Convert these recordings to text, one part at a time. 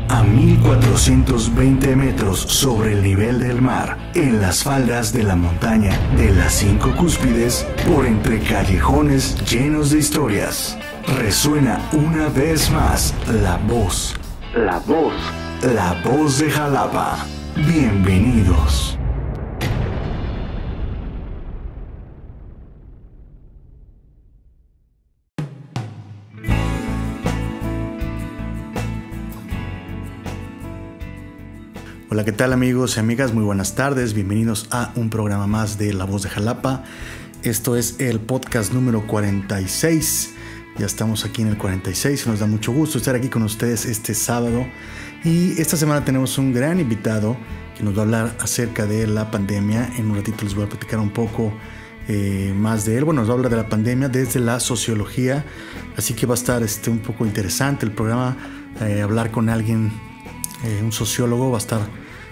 A 1420 metros sobre el nivel del mar, en las faldas de la montaña de las 5 cúspides, por entre callejones llenos de historias, resuena una vez más la voz de Jalapa. Bienvenidos. Hola, ¿qué tal amigos y amigas? Muy buenas tardes, bienvenidos a un programa más de La Voz de Jalapa. Esto es el podcast número 46. Ya estamos aquí en el 46 y nos da mucho gusto estar aquí con ustedes este sábado. Y esta semana tenemos un gran invitado que nos va a hablar acerca de la pandemia. En un ratito les voy a platicar un poco más de él. Bueno, nos va a hablar de la pandemia desde la sociología, así que va a estar un poco interesante el programa. Hablar con alguien, un sociólogo,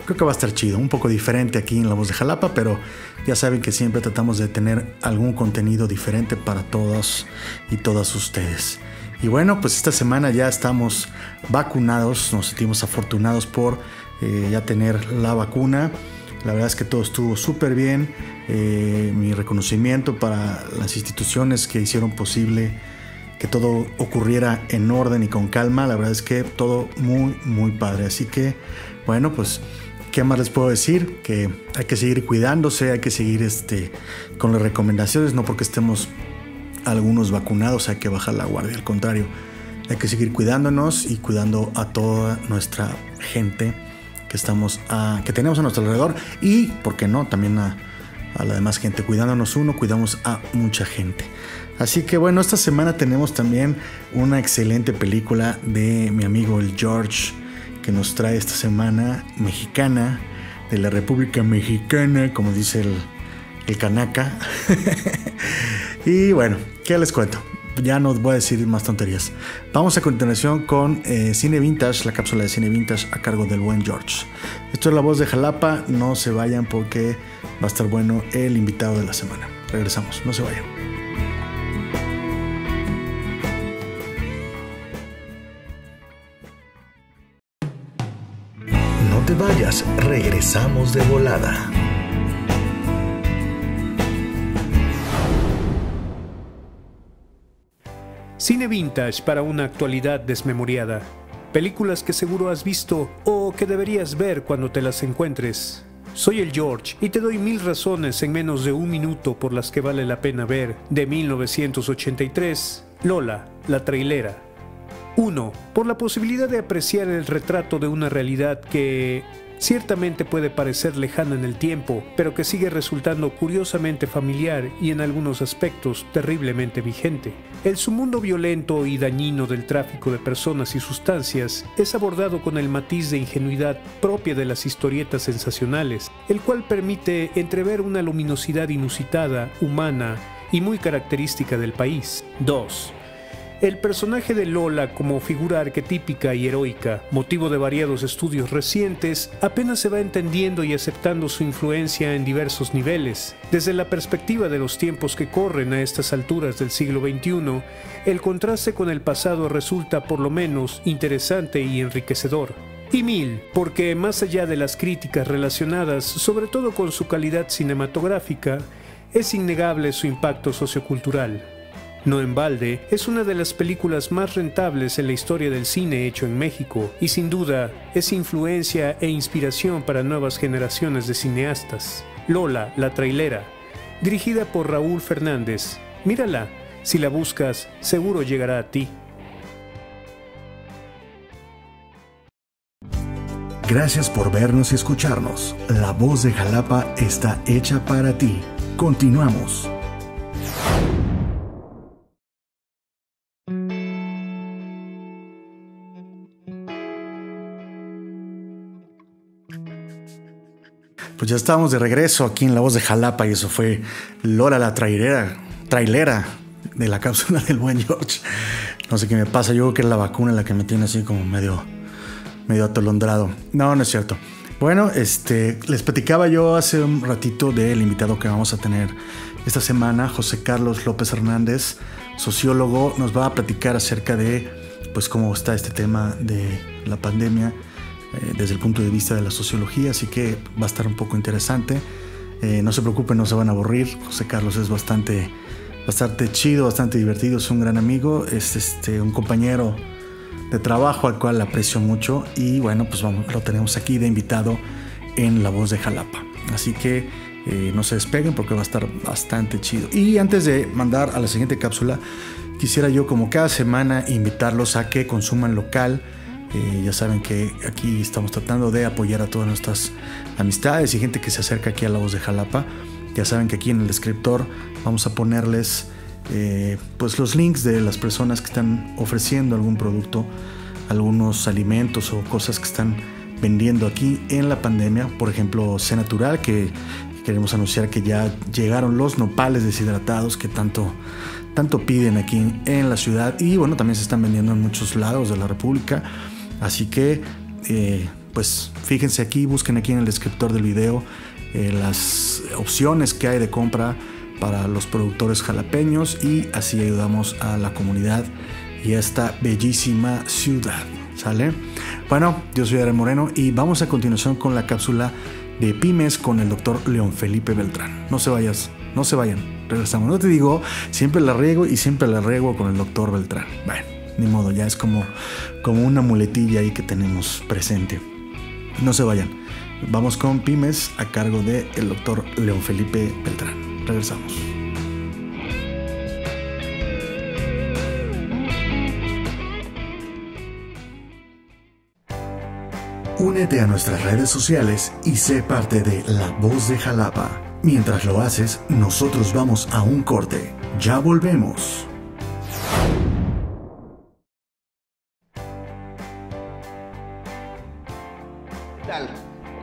creo que va a estar chido, un poco diferente aquí en La Voz de Jalapa, pero ya saben que siempre tratamos de tener algún contenido diferente para todos y todas ustedes. Y bueno, pues esta semana ya estamos vacunados, nos sentimos afortunados por ya tener la vacuna. La verdad es que todo estuvo súper bien. Mi reconocimiento para las instituciones que hicieron posible que todo ocurriera en orden y con calma. La verdad es que todo muy, muy padre. Así que, bueno, pues, ¿qué más les puedo decir? Que hay que seguir cuidándose, hay que seguir con las recomendaciones, no porque estemos algunos vacunados hay que bajar la guardia, al contrario, hay que seguir cuidándonos y cuidando a toda nuestra gente que tenemos a nuestro alrededor y, ¿por qué no?, también a la demás gente. Cuidándonos cuidamos a mucha gente. Así que bueno, esta semana tenemos también una excelente película de mi amigo el George, que nos trae esta semana, mexicana, de la República Mexicana, como dice el canaca. Y bueno, ¿qué les cuento? Ya no voy a decir más tonterías. Vamos a continuación con Cine Vintage, la cápsula de Cine Vintage a cargo del buen George. Esto es La Voz de Jalapa, no se vayan porque va a estar bueno el invitado de la semana. Regresamos, no se vayan. No te vayas, regresamos de volada. Cine Vintage para una actualidad desmemoriada. Películas que seguro has visto o que deberías ver cuando te las encuentres. Soy el George y te doy 1000 razones en menos de un minuto por las que vale la pena ver. De 1983, Lola, la trailera. 1. Por la posibilidad de apreciar el retrato de una realidad que ciertamente puede parecer lejana en el tiempo, pero que sigue resultando curiosamente familiar y en algunos aspectos terriblemente vigente. El submundo violento y dañino del tráfico de personas y sustancias es abordado con el matiz de ingenuidad propia de las historietas sensacionales, el cual permite entrever una luminosidad inusitada, humana y muy característica del país. 2. El personaje de Lola como figura arquetípica y heroica, motivo de variados estudios recientes, apenas se va entendiendo y aceptando su influencia en diversos niveles. Desde la perspectiva de los tiempos que corren a estas alturas del siglo XXI, el contraste con el pasado resulta por lo menos interesante y enriquecedor. Y 1000, porque más allá de las críticas relacionadas, sobre todo con su calidad cinematográfica, es innegable su impacto sociocultural. No en balde, es una de las películas más rentables en la historia del cine hecho en México y sin duda es influencia e inspiración para nuevas generaciones de cineastas. Lola, la trailera, dirigida por Raúl Fernández. Mírala, si la buscas, seguro llegará a ti. Gracias por vernos y escucharnos. La Voz de Jalapa está hecha para ti. Continuamos. Pues ya estamos de regreso aquí en La Voz de Jalapa y eso fue Lola la trailera de la cápsula del buen George. No sé qué me pasa, yo creo que es la vacuna la que me tiene así como medio atolondrado. No es cierto. Bueno, les platicaba yo hace un ratito del invitado que vamos a tener esta semana, José Carlos López Hernández, sociólogo. Nos va a platicar acerca de pues cómo está este tema de la pandemia desde el punto de vista de la sociología, así que va a estar un poco interesante. No se preocupen, no se van a aburrir. José Carlos es bastante chido, bastante divertido, es un gran amigo, es un compañero de trabajo al cual aprecio mucho, y bueno, pues lo tenemos aquí de invitado en La Voz de Jalapa, así que no se despeguen porque va a estar bastante chido. Y antes de mandar a la siguiente cápsula, quisiera yo, como cada semana, invitarlos a que consuman local. Ya saben que aquí estamos tratando de apoyar a todas nuestras amistades y gente que se acerca aquí a La Voz de Jalapa. Ya saben que aquí en el descriptor vamos a ponerles pues los links de las personas que están ofreciendo algún producto, algunos alimentos o cosas que están vendiendo aquí en la pandemia. Por ejemplo, C Natural, que queremos anunciar que ya llegaron los nopales deshidratados que tanto piden aquí en la ciudad, y bueno, también se están vendiendo en muchos lados de la República. Así que pues fíjense aquí, busquen aquí en el descriptor del video las opciones que hay de compra para los productores jalapeños, y así ayudamos a la comunidad y a esta bellísima ciudad. ¿Sale? Bueno, yo soy Adrián Moreno y vamos a continuación con la cápsula de Pymes con el doctor León Felipe Beltrán. No se vayan, regresamos. No te digo, siempre la riego con el doctor Beltrán. Bueno, ni modo, ya es como una muletilla ahí que tenemos presente. No se vayan. Vamos con Pymes a cargo del doctor León Felipe Beltrán. Regresamos. Únete a nuestras redes sociales y sé parte de La Voz de Jalapa. Mientras lo haces, nosotros vamos a un corte. Ya volvemos.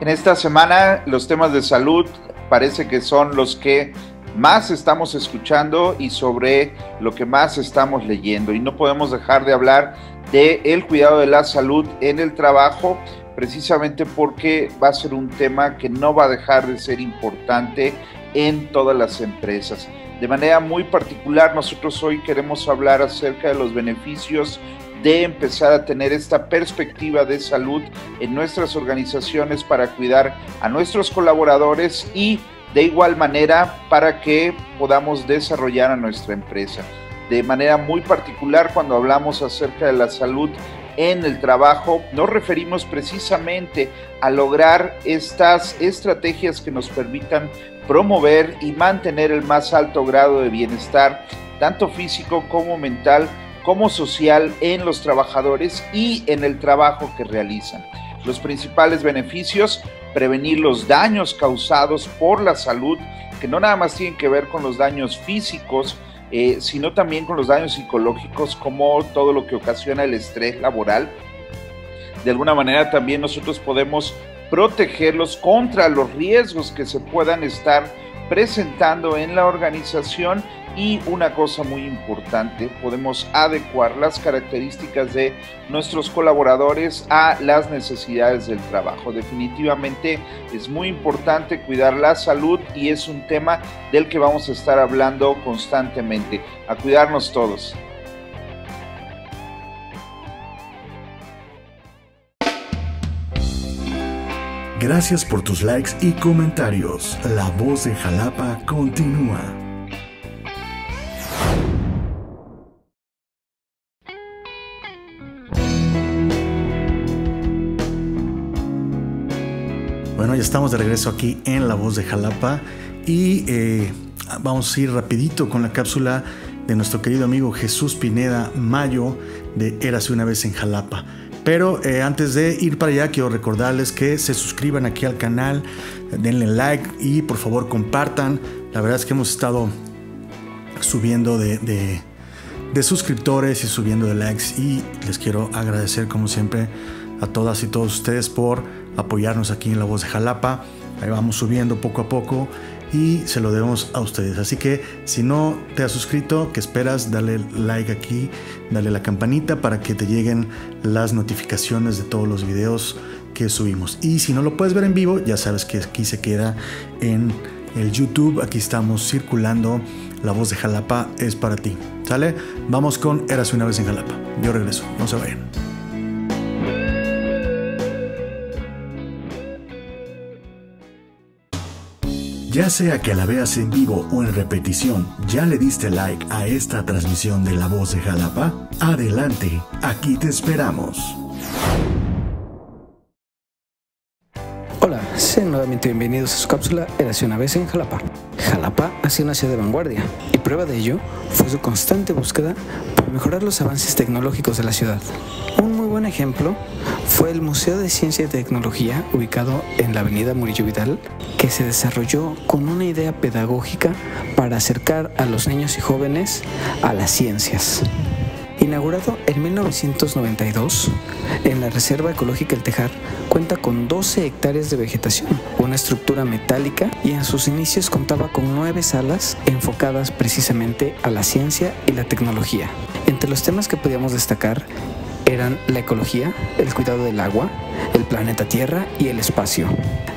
En esta semana los temas de salud parece que son los que más estamos escuchando y sobre lo que más estamos leyendo, y no podemos dejar de hablar del cuidado de la salud en el trabajo, precisamente porque va a ser un tema que no va a dejar de ser importante en todas las empresas. De manera muy particular, nosotros hoy queremos hablar acerca de los beneficios de empezar a tener esta perspectiva de salud en nuestras organizaciones para cuidar a nuestros colaboradores y de igual manera para que podamos desarrollar a nuestra empresa. De manera muy particular, cuando hablamos acerca de la salud en el trabajo, nos referimos precisamente a lograr estas estrategias que nos permitan promover y mantener el más alto grado de bienestar, tanto físico como mental, como social, en los trabajadores y en el trabajo que realizan. Los principales beneficios: prevenir los daños causados por la salud, que no nada más tienen que ver con los daños físicos, sino también con los daños psicológicos, como todo lo que ocasiona el estrés laboral. De alguna manera también nosotros podemos protegerlos contra los riesgos que se puedan estar presentando en la organización, y una cosa muy importante, podemos adecuar las características de nuestros colaboradores a las necesidades del trabajo. Definitivamente es muy importante cuidar la salud y es un tema del que vamos a estar hablando constantemente. A cuidarnos todos. Gracias por tus likes y comentarios. La Voz de Jalapa continúa. Bueno, ya estamos de regreso aquí en La Voz de Jalapa y vamos a ir rapidito con la cápsula de nuestro querido amigo Jesús Pineda Mayo de Érase una vez en Jalapa. Pero antes de ir para allá, quiero recordarles que se suscriban aquí al canal, denle like y por favor compartan. La verdad es que hemos estado subiendo de suscriptores y subiendo de likes, y les quiero agradecer como siempre a todas y todos ustedes por apoyarnos aquí en La Voz de Jalapa. Ahí vamos subiendo poco a poco y se lo debemos a ustedes. Así que si no te has suscrito, ¿qué esperas? Dale like aquí, dale la campanita para que te lleguen las notificaciones de todos los videos que subimos. Y si no lo puedes ver en vivo, ya sabes que aquí se queda en el YouTube. Aquí estamos circulando La Voz de Jalapa es para ti. ¿Sale? Vamos con Érase una vez en Jalapa. Yo regreso, no se vayan. Ya sea que la veas en vivo o en repetición, ¿ya le diste like a esta transmisión de La Voz de Jalapa? Adelante, aquí te esperamos. Hola, sean nuevamente bienvenidos a su cápsula Érase una vez en Jalapa. Jalapa ha sido una ciudad de vanguardia y prueba de ello fue su constante búsqueda por mejorar los avances tecnológicos de la ciudad. Un muy buen ejemplo fue el Museo de Ciencia y Tecnología ubicado en la avenida Murillo Vidal, que se desarrolló con una idea pedagógica para acercar a los niños y jóvenes a las ciencias. Inaugurado en 1992, en la Reserva Ecológica El Tejar, cuenta con 12 hectáreas de vegetación, una estructura metálica y en sus inicios contaba con 9 salas enfocadas precisamente a la ciencia y la tecnología. Entre los temas que podíamos destacar eran la ecología, el cuidado del agua, el planeta Tierra y el espacio.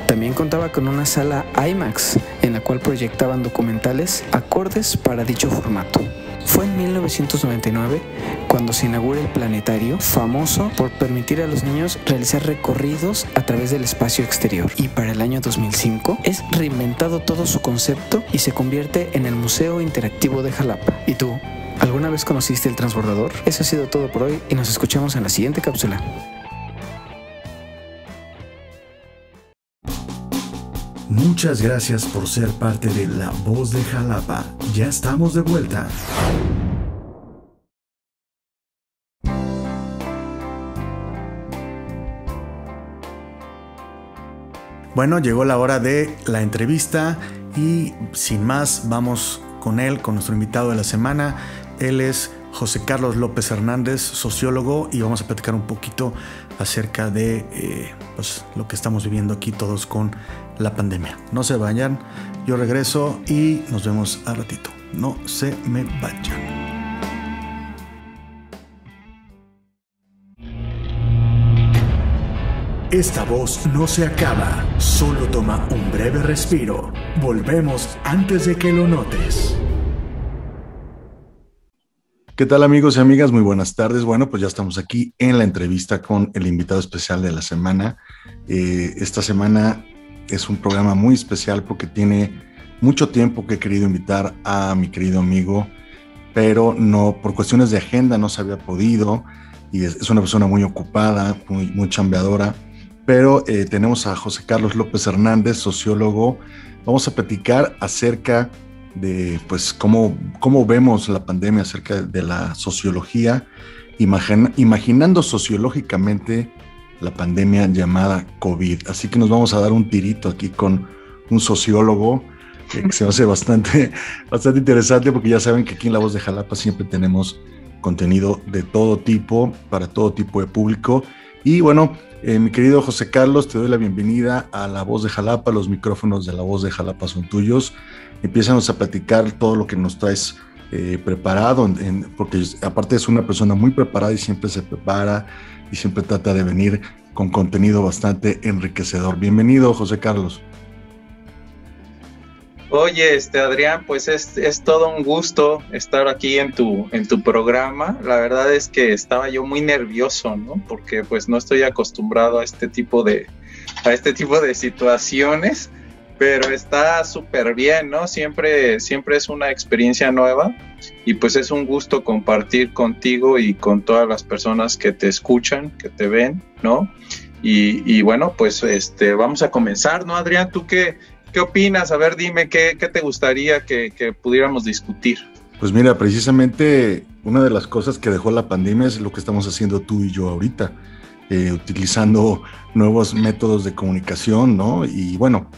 También contaba con una sala IMAX, en la cual proyectaban documentales acordes para dicho formato. Fue en 1999 cuando se inaugura el planetario, famoso por permitir a los niños realizar recorridos a través del espacio exterior. Y para el año 2005 es reinventado todo su concepto y se convierte en el Museo Interactivo de Jalapa. ¿Y tú? ¿Alguna vez conociste el transbordador? Eso ha sido todo por hoy y nos escuchamos en la siguiente cápsula. Muchas gracias por ser parte de La Voz de Jalapa. Ya estamos de vuelta. Bueno, llegó la hora de la entrevista y sin más vamos con él, con nuestro invitado de la semana. Él es José Carlos López Hernández, sociólogo, y vamos a platicar un poquito acerca de pues, lo que estamos viviendo aquí todos con la pandemia. No se vayan, yo regreso y nos vemos al ratito. No se me vayan. Esta voz no se acaba, solo toma un breve respiro. Volvemos antes de que lo notes. ¿Qué tal, amigos y amigas? Muy buenas tardes. Bueno, pues ya estamos aquí en la entrevista con el invitado especial de la semana. Esta semana es un programa muy especial porque tiene mucho tiempo que he querido invitar a mi querido amigo, pero no, por cuestiones de agenda no se había podido, y es una persona muy ocupada, muy chambeadora, pero tenemos a José Carlos López Hernández, sociólogo. Vamos a platicar acerca de pues cómo vemos la pandemia, acerca de la sociología, imaginando sociológicamente la pandemia llamada COVID. Así que nos vamos a dar un tirito aquí con un sociólogo que se me hace bastante interesante, porque ya saben que aquí en La Voz de Jalapa siempre tenemos contenido de todo tipo, para todo tipo de público. Y bueno, mi querido José Carlos, te doy la bienvenida a La Voz de Jalapa. Los micrófonos de La Voz de Jalapa son tuyos. Empiézanos a platicar todo lo que nos traes preparado, porque aparte es una persona muy preparada y siempre se prepara y siempre trata de venir con contenido bastante enriquecedor. Bienvenido, José Carlos. Oye, Adrián, pues es todo un gusto estar aquí en tu programa. La verdad es que estaba yo muy nervioso, ¿no? Porque pues no estoy acostumbrado a este tipo de situaciones, pero está súper bien, ¿no? Siempre es una experiencia nueva y pues es un gusto compartir contigo y con todas las personas que te escuchan, que te ven, ¿no? Y bueno, pues vamos a comenzar, ¿no, Adrián? ¿Tú qué opinas? A ver, dime, ¿qué te gustaría que pudiéramos discutir? Pues mira, precisamente una de las cosas que dejó la pandemia es lo que estamos haciendo tú y yo ahorita, utilizando nuevos métodos de comunicación, ¿no? Y bueno,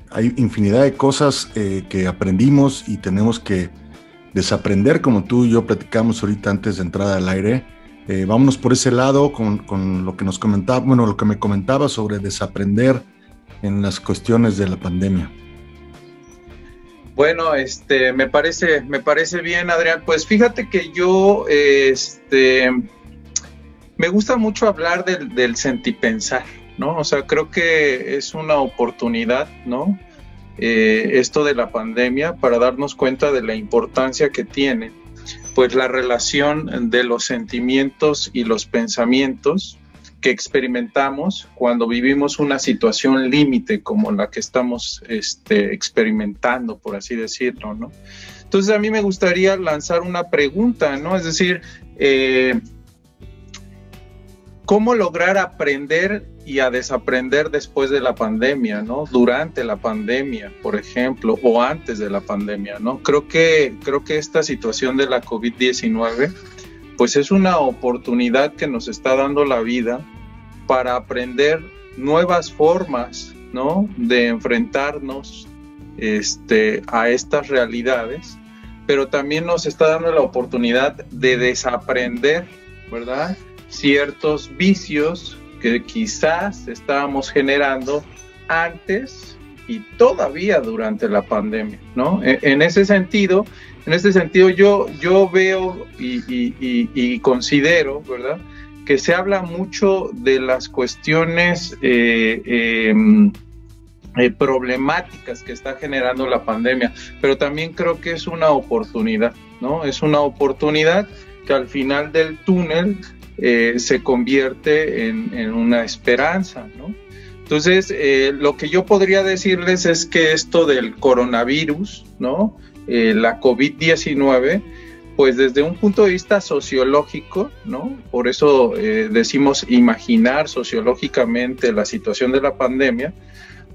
hay infinidad de cosas que aprendimos y tenemos que desaprender, como tú y yo platicamos ahorita antes de entrar al aire. Vámonos por ese lado con lo que nos comentaba, bueno, lo que me comentaba sobre desaprender en las cuestiones de la pandemia. Bueno, me parece bien, Adrián. Pues fíjate que yo, me gusta mucho hablar del sentipensar, ¿no? O sea, creo que es una oportunidad, ¿no? esto de la pandemia para darnos cuenta de la importancia que tiene pues la relación de los sentimientos y los pensamientos que experimentamos cuando vivimos una situación límite como la que estamos experimentando, por así decirlo, ¿no? Entonces a mí me gustaría lanzar una pregunta, ¿no? Es decir, ¿cómo lograr aprender y a desaprender después de la pandemia, ¿no? Durante la pandemia, por ejemplo, o antes de la pandemia, ¿no? Creo que esta situación de la COVID-19, pues es una oportunidad que nos está dando la vida para aprender nuevas formas, ¿no? De enfrentarnos a estas realidades, pero también nos está dando la oportunidad de desaprender, ¿verdad? Ciertos vicios que quizás estábamos generando antes y todavía durante la pandemia, ¿no? En ese sentido yo veo y considero, ¿verdad?, que se habla mucho de las cuestiones problemáticas que está generando la pandemia, pero también creo que es una oportunidad, ¿no? Es una oportunidad que al final del túnel se convierte en una esperanza, ¿no? Entonces, lo que yo podría decirles es que esto del coronavirus, ¿no? La COVID-19, pues desde un punto de vista sociológico, ¿no? Por eso decimos imaginar sociológicamente la situación de la pandemia,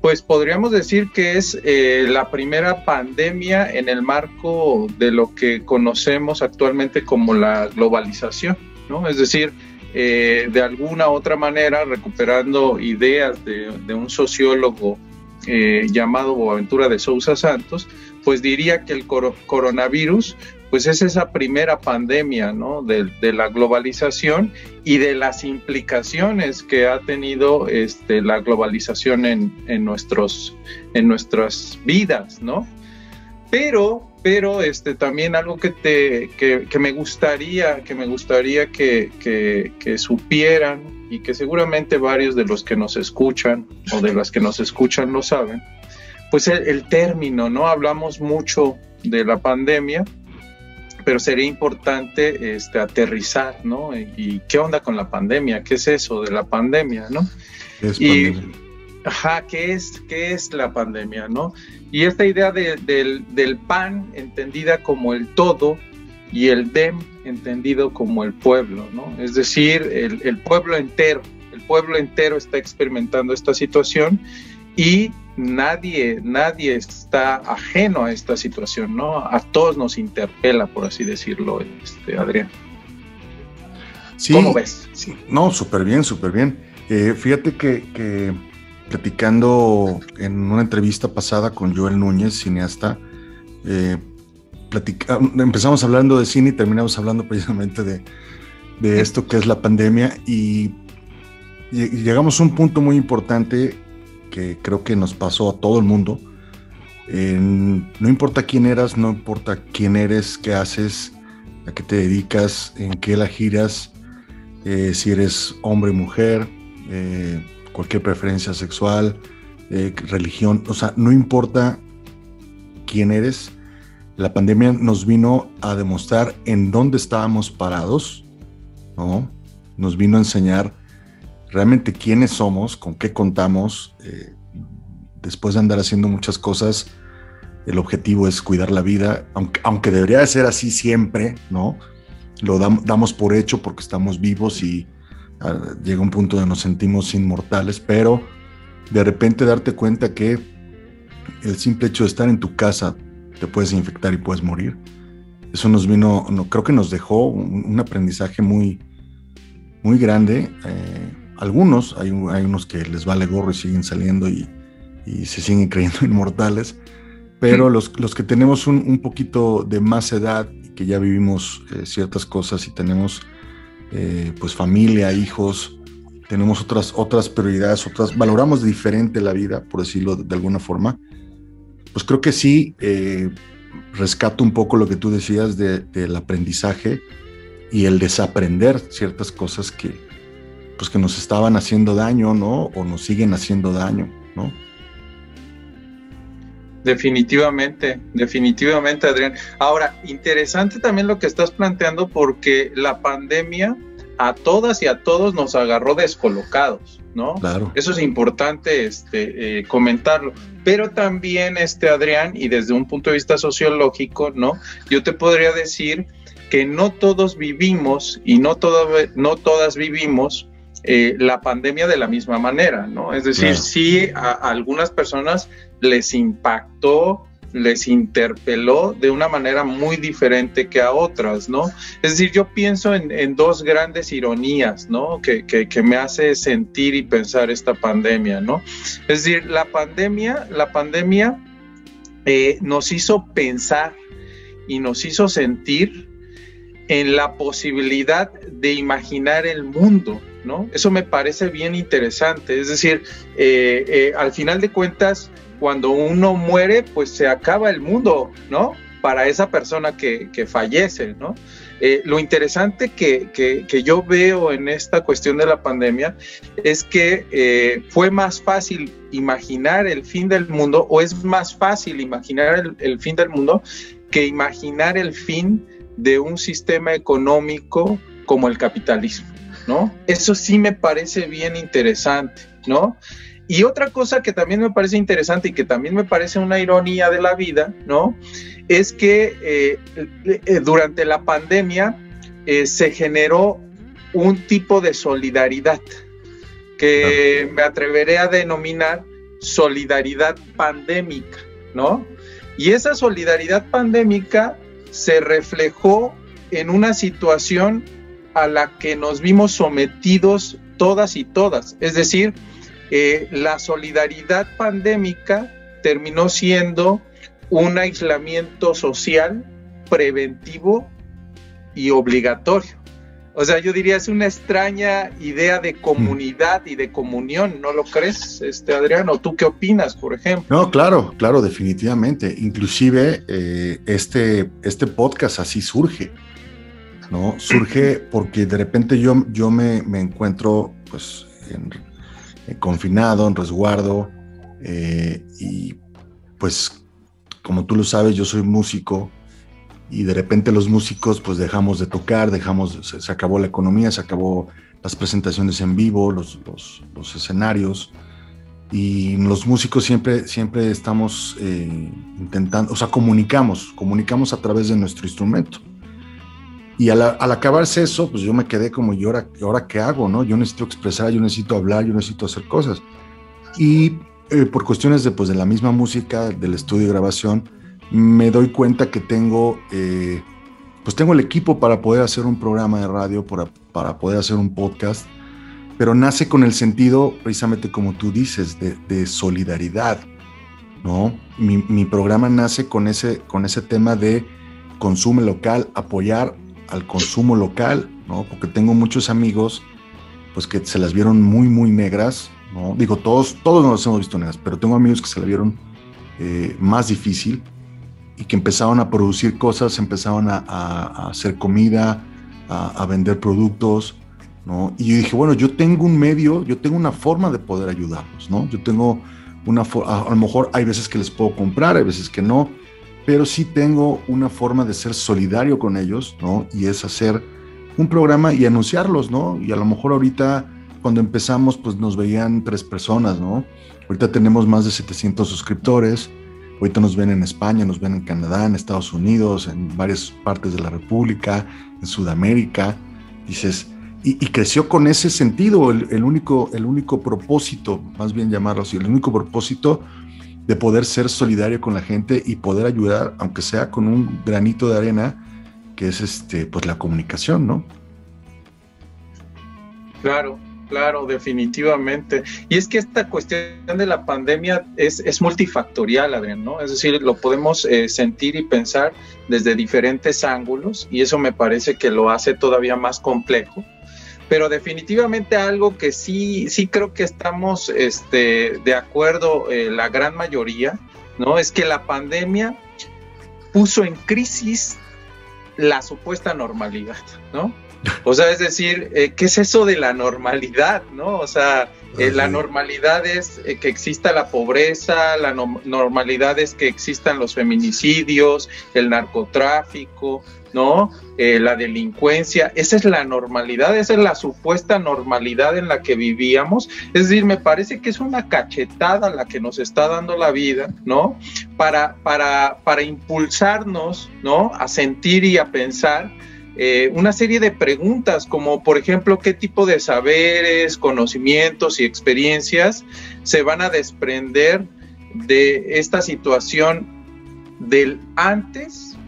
pues podríamos decir que es la primera pandemia en el marco de lo que conocemos actualmente como la globalización, ¿no? Es decir, de alguna otra manera, recuperando ideas de un sociólogo llamado Boaventura de Sousa Santos, pues diría que el coronavirus pues es esa primera pandemia, ¿no?, de la globalización y de las implicaciones que ha tenido la globalización en nuestras vidas, ¿no? Pero también algo que me gustaría que supieran, y que seguramente varios de los que nos escuchan o de las que nos escuchan lo saben, pues el término, ¿no? Hablamos mucho de la pandemia, pero sería importante aterrizar, ¿no? Y ¿qué onda con la pandemia? ¿Qué es eso de la pandemia, no? ¿Qué es pandemia? Ajá, ¿qué es la pandemia, no? Y esta idea del pan entendida como el todo y el dem entendido como el pueblo, ¿no? Es decir, el pueblo entero está experimentando esta situación y nadie está ajeno a esta situación, ¿no? A todos nos interpela, por así decirlo, Adrián. Sí, ¿cómo ves? Sí. No, súper bien, súper bien. Fíjate que platicando en una entrevista pasada con Joel Núñez, cineasta, empezamos hablando de cine y terminamos hablando precisamente de esto que es la pandemia, y llegamos a un punto muy importante que creo que nos pasó a todo el mundo. No importa quién eras, no importa quién eres, qué haces, a qué te dedicas, en qué la giras, si eres hombre, mujer, cualquier preferencia sexual, religión, o sea, no importa quién eres, la pandemia nos vino a demostrar en dónde estábamos parados, ¿no? Nos vino a enseñar realmente quiénes somos, con qué contamos. Después de andar haciendo muchas cosas, el objetivo es cuidar la vida, aunque debería de ser así siempre, ¿no? Lo damos por hecho porque estamos vivos y llega un punto donde nos sentimos inmortales, pero de repente darte cuenta que el simple hecho de estar en tu casa te puedes infectar y puedes morir. Eso creo que nos dejó un aprendizaje muy, muy grande. Algunos, hay unos que les vale gorro y siguen saliendo y se siguen creyendo inmortales, pero los que tenemos un poquito de más edad y que ya vivimos ciertas cosas y tenemos pues familia, hijos, tenemos otras prioridades, valoramos diferente la vida, por decirlo de alguna forma, pues creo que sí rescato un poco lo que tú decías del aprendizaje y el desaprender ciertas cosas que nos estaban haciendo daño, ¿no? O nos siguen haciendo daño, ¿no? Definitivamente, Adrián. Ahora, interesante también lo que estás planteando, porque la pandemia a todas y a todos nos agarró descolocados, ¿no? Claro. Eso es importante comentarlo. Pero también, Adrián, y desde un punto de vista sociológico, ¿no? Yo te podría decir que no todos vivimos y no todas vivimos la pandemia de la misma manera, ¿no? Es decir, claro, sí, a algunas personas les impactó, les interpeló de una manera muy diferente que a otras, ¿no? Es decir, yo pienso en dos grandes ironías, ¿no? Que me hace sentir y pensar esta pandemia, ¿no? Es decir, la pandemia nos hizo pensar y nos hizo sentir en la posibilidad de imaginar el mundo, ¿no? Eso me parece bien interesante. Es decir, al final de cuentas, cuando uno muere, pues se acaba el mundo, ¿no? Para esa persona que fallece, ¿no? Lo interesante que yo veo en esta cuestión de la pandemia es que fue más fácil imaginar el fin del mundo, o es más fácil imaginar el fin del mundo que imaginar el fin de un sistema económico como el capitalismo, ¿no? Eso sí me parece bien interesante, ¿no? Y otra cosa que también me parece interesante y que también me parece una ironía de la vida, ¿no? Es que durante la pandemia se generó un tipo de solidaridad que me atreveré a denominar solidaridad pandémica, ¿no? Y esa solidaridad pandémica se reflejó en una situación a la que nos vimos sometidos todas y todas. Es decir, la solidaridad pandémica terminó siendo un aislamiento social preventivo y obligatorio. O sea, yo diría, es una extraña idea de comunidad y de comunión, ¿no lo crees, Adrián? ¿O tú qué opinas, por ejemplo? No, claro, definitivamente. Inclusive este podcast así surge, ¿no? Surge porque de repente yo me encuentro pues confinado, en resguardo, y pues como tú lo sabes, yo soy músico, y de repente los músicos pues dejamos de tocar, se acabó la economía, se acabó las presentaciones en vivo, los escenarios, y los músicos siempre estamos intentando, o sea, comunicamos a través de nuestro instrumento. Y al acabarse eso, pues yo me quedé como, ¿y ahora qué hago, no? Yo necesito expresar, yo necesito hablar, yo necesito hacer cosas. Y por cuestiones de la misma música, del estudio de grabación, me doy cuenta que tengo el equipo para poder hacer un programa de radio, para poder hacer un podcast, pero nace con el sentido, precisamente como tú dices, de solidaridad, ¿no? Mi programa nace con ese tema de consumo local, apoyar al consumo local, ¿no? Porque tengo muchos amigos pues que se las vieron muy, muy negras, ¿no? Digo, todos nos las hemos visto negras, pero tengo amigos que se la vieron más difícil, y que empezaron a producir cosas, empezaron a hacer comida, a vender productos, ¿no? Y yo dije, bueno, yo tengo un medio, yo tengo una forma de poder ayudarlos, ¿no? Yo tengo a lo mejor hay veces que les puedo comprar, hay veces que no, pero sí tengo una forma de ser solidario con ellos, ¿no? Y es hacer un programa y anunciarlos, ¿no? Y a lo mejor ahorita, cuando empezamos, pues nos veían 3 personas, ¿no? Ahorita tenemos más de 700 suscriptores. Ahorita nos ven en España, nos ven en Canadá, en Estados Unidos, en varias partes de la República, en Sudamérica. Dices, y creció con ese sentido, el único propósito, más bien llamarlo así, el único propósito de poder ser solidario con la gente y poder ayudar, aunque sea con un granito de arena, que es pues la comunicación, ¿no? Claro, definitivamente. Y es que esta cuestión de la pandemia es multifactorial, Adrián, ¿no? Es decir, lo podemos sentir y pensar desde diferentes ángulos, y eso me parece que lo hace todavía más complejo. Pero definitivamente algo que sí creo que estamos de acuerdo la gran mayoría, ¿no? Es que la pandemia puso en crisis la supuesta normalidad, ¿no? O sea, es decir, ¿qué es eso de la normalidad, no? O sea, la normalidad es que exista la pobreza, la normalidad es que existan los feminicidios, el narcotráfico, ¿no? La delincuencia. Esa es la normalidad, esa es la supuesta normalidad en la que vivíamos. Es decir, me parece que es una cachetada la que nos está dando la vida, ¿no? Para impulsarnos, ¿no? A sentir y a pensar una serie de preguntas, como por ejemplo, ¿qué tipo de saberes, conocimientos y experiencias se van a desprender de esta situación del antes,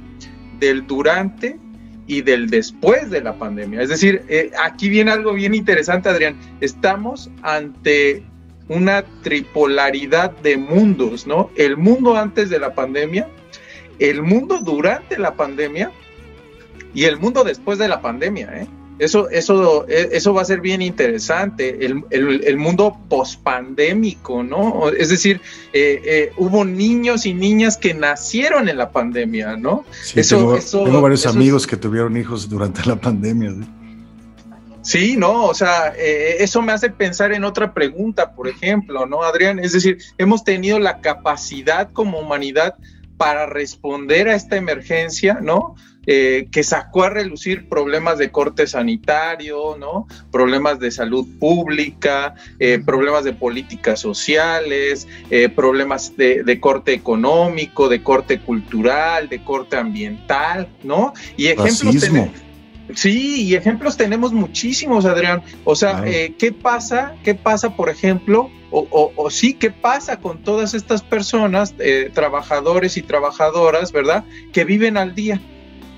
del durante y del después de la pandemia? Es decir, aquí viene algo bien interesante, Adrián. Estamos ante una tripolaridad de mundos, ¿no? El mundo antes de la pandemia, el mundo durante la pandemia y el mundo después de la pandemia, ¿eh? Eso va a ser bien interesante, el mundo pospandémico, ¿no? Es decir, hubo niños y niñas que nacieron en la pandemia, ¿no? Sí, tengo varios amigos que tuvieron hijos durante la pandemia, ¿sí? Sí, no, o sea, eso me hace pensar en otra pregunta, por ejemplo, ¿no, Adrián? Es decir, hemos tenido la capacidad como humanidad para responder a esta emergencia, ¿no? Que sacó a relucir problemas de corte sanitario, ¿no? Problemas de salud pública, problemas de políticas sociales, problemas de corte económico, de corte cultural, de corte ambiental, ¿no? Y ejemplos y ejemplos tenemos muchísimos, Adrián. O sea, claro. ¿Qué pasa, por ejemplo, qué pasa con todas estas personas, trabajadores y trabajadoras, ¿verdad?, que viven al día